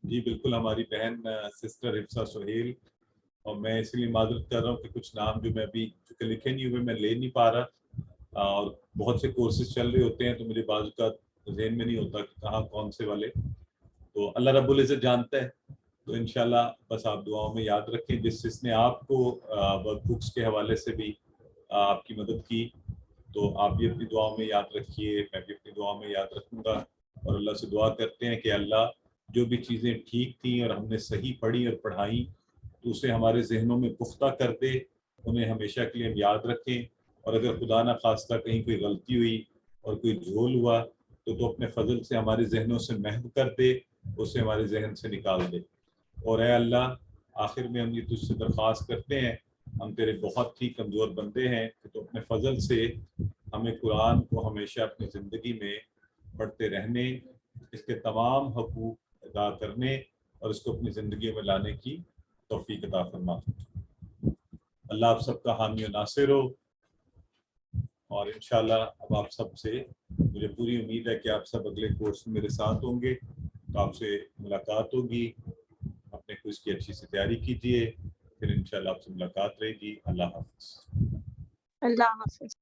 جی بالکل, ہماری بہن سسٹر حفصہ سہیل, اور میں اس لیے معذرت کر رہا ہوں کہ کچھ نام جو میں ابھی چونکہ لکھے نہیں ہوئے میں لے نہیں پا رہا, اور بہت سے کورسز چل رہے ہوتے ہیں تو مجھے بعض کا ذہن میں نہیں ہوتا کہ کہاں کون سے والے, تو اللہ رب العزت جانتا ہے. تو انشاءاللہ بس آپ دعاؤں میں یاد رکھیں. جس نے آپ کو ورک بکس کے حوالے سے بھی آپ کی مدد کی تو آپ بھی اپنی دعاؤں میں یاد رکھیے, میں بھی اپنی دعاؤں میں یاد رکھوں گا. اور اللہ سے دعا کرتے ہیں کہ اللہ جو بھی چیزیں ٹھیک تھیں اور ہم نے صحیح پڑھی اور پڑھائیں تو اسے ہمارے ذہنوں میں پختہ کر دے, انہیں ہمیشہ کے لیے ہم یاد رکھیں. اور اگر خدا نہ خواستہ کہیں کوئی غلطی ہوئی اور کوئی جھول ہوا تو اپنے فضل سے ہمارے ذہنوں سے محو کر دے, اسے ہمارے ذہن سے نکال دے. اور اے اللہ آخر میں ہم یہ تجھ سے درخواست کرتے ہیں, ہم تیرے بہت ہی کمزور بندے ہیں کہ تو اپنے فضل سے ہمیں قرآن کو ہمیشہ اپنی زندگی میں پڑھتے رہنے, اس کے تمام حقوق ادا کرنے اور اس کو اپنی زندگی میں لانے کی توفیق عطا فرما. اللہ آپ سب کا حامی و ناصر ہو. اور انشاءاللہ اب آپ سب سے مجھے پوری امید ہے کہ آپ سب اگلے کورس میں میرے ساتھ ہوں گے, تو آپ سے ملاقات ہوگی. اپنے کوئز کی اچھی سی تیاری کیجیے, پھر انشاءاللہ آپ سے ملاقات رہے گی. اللہ حافظ. اللہ حافظ.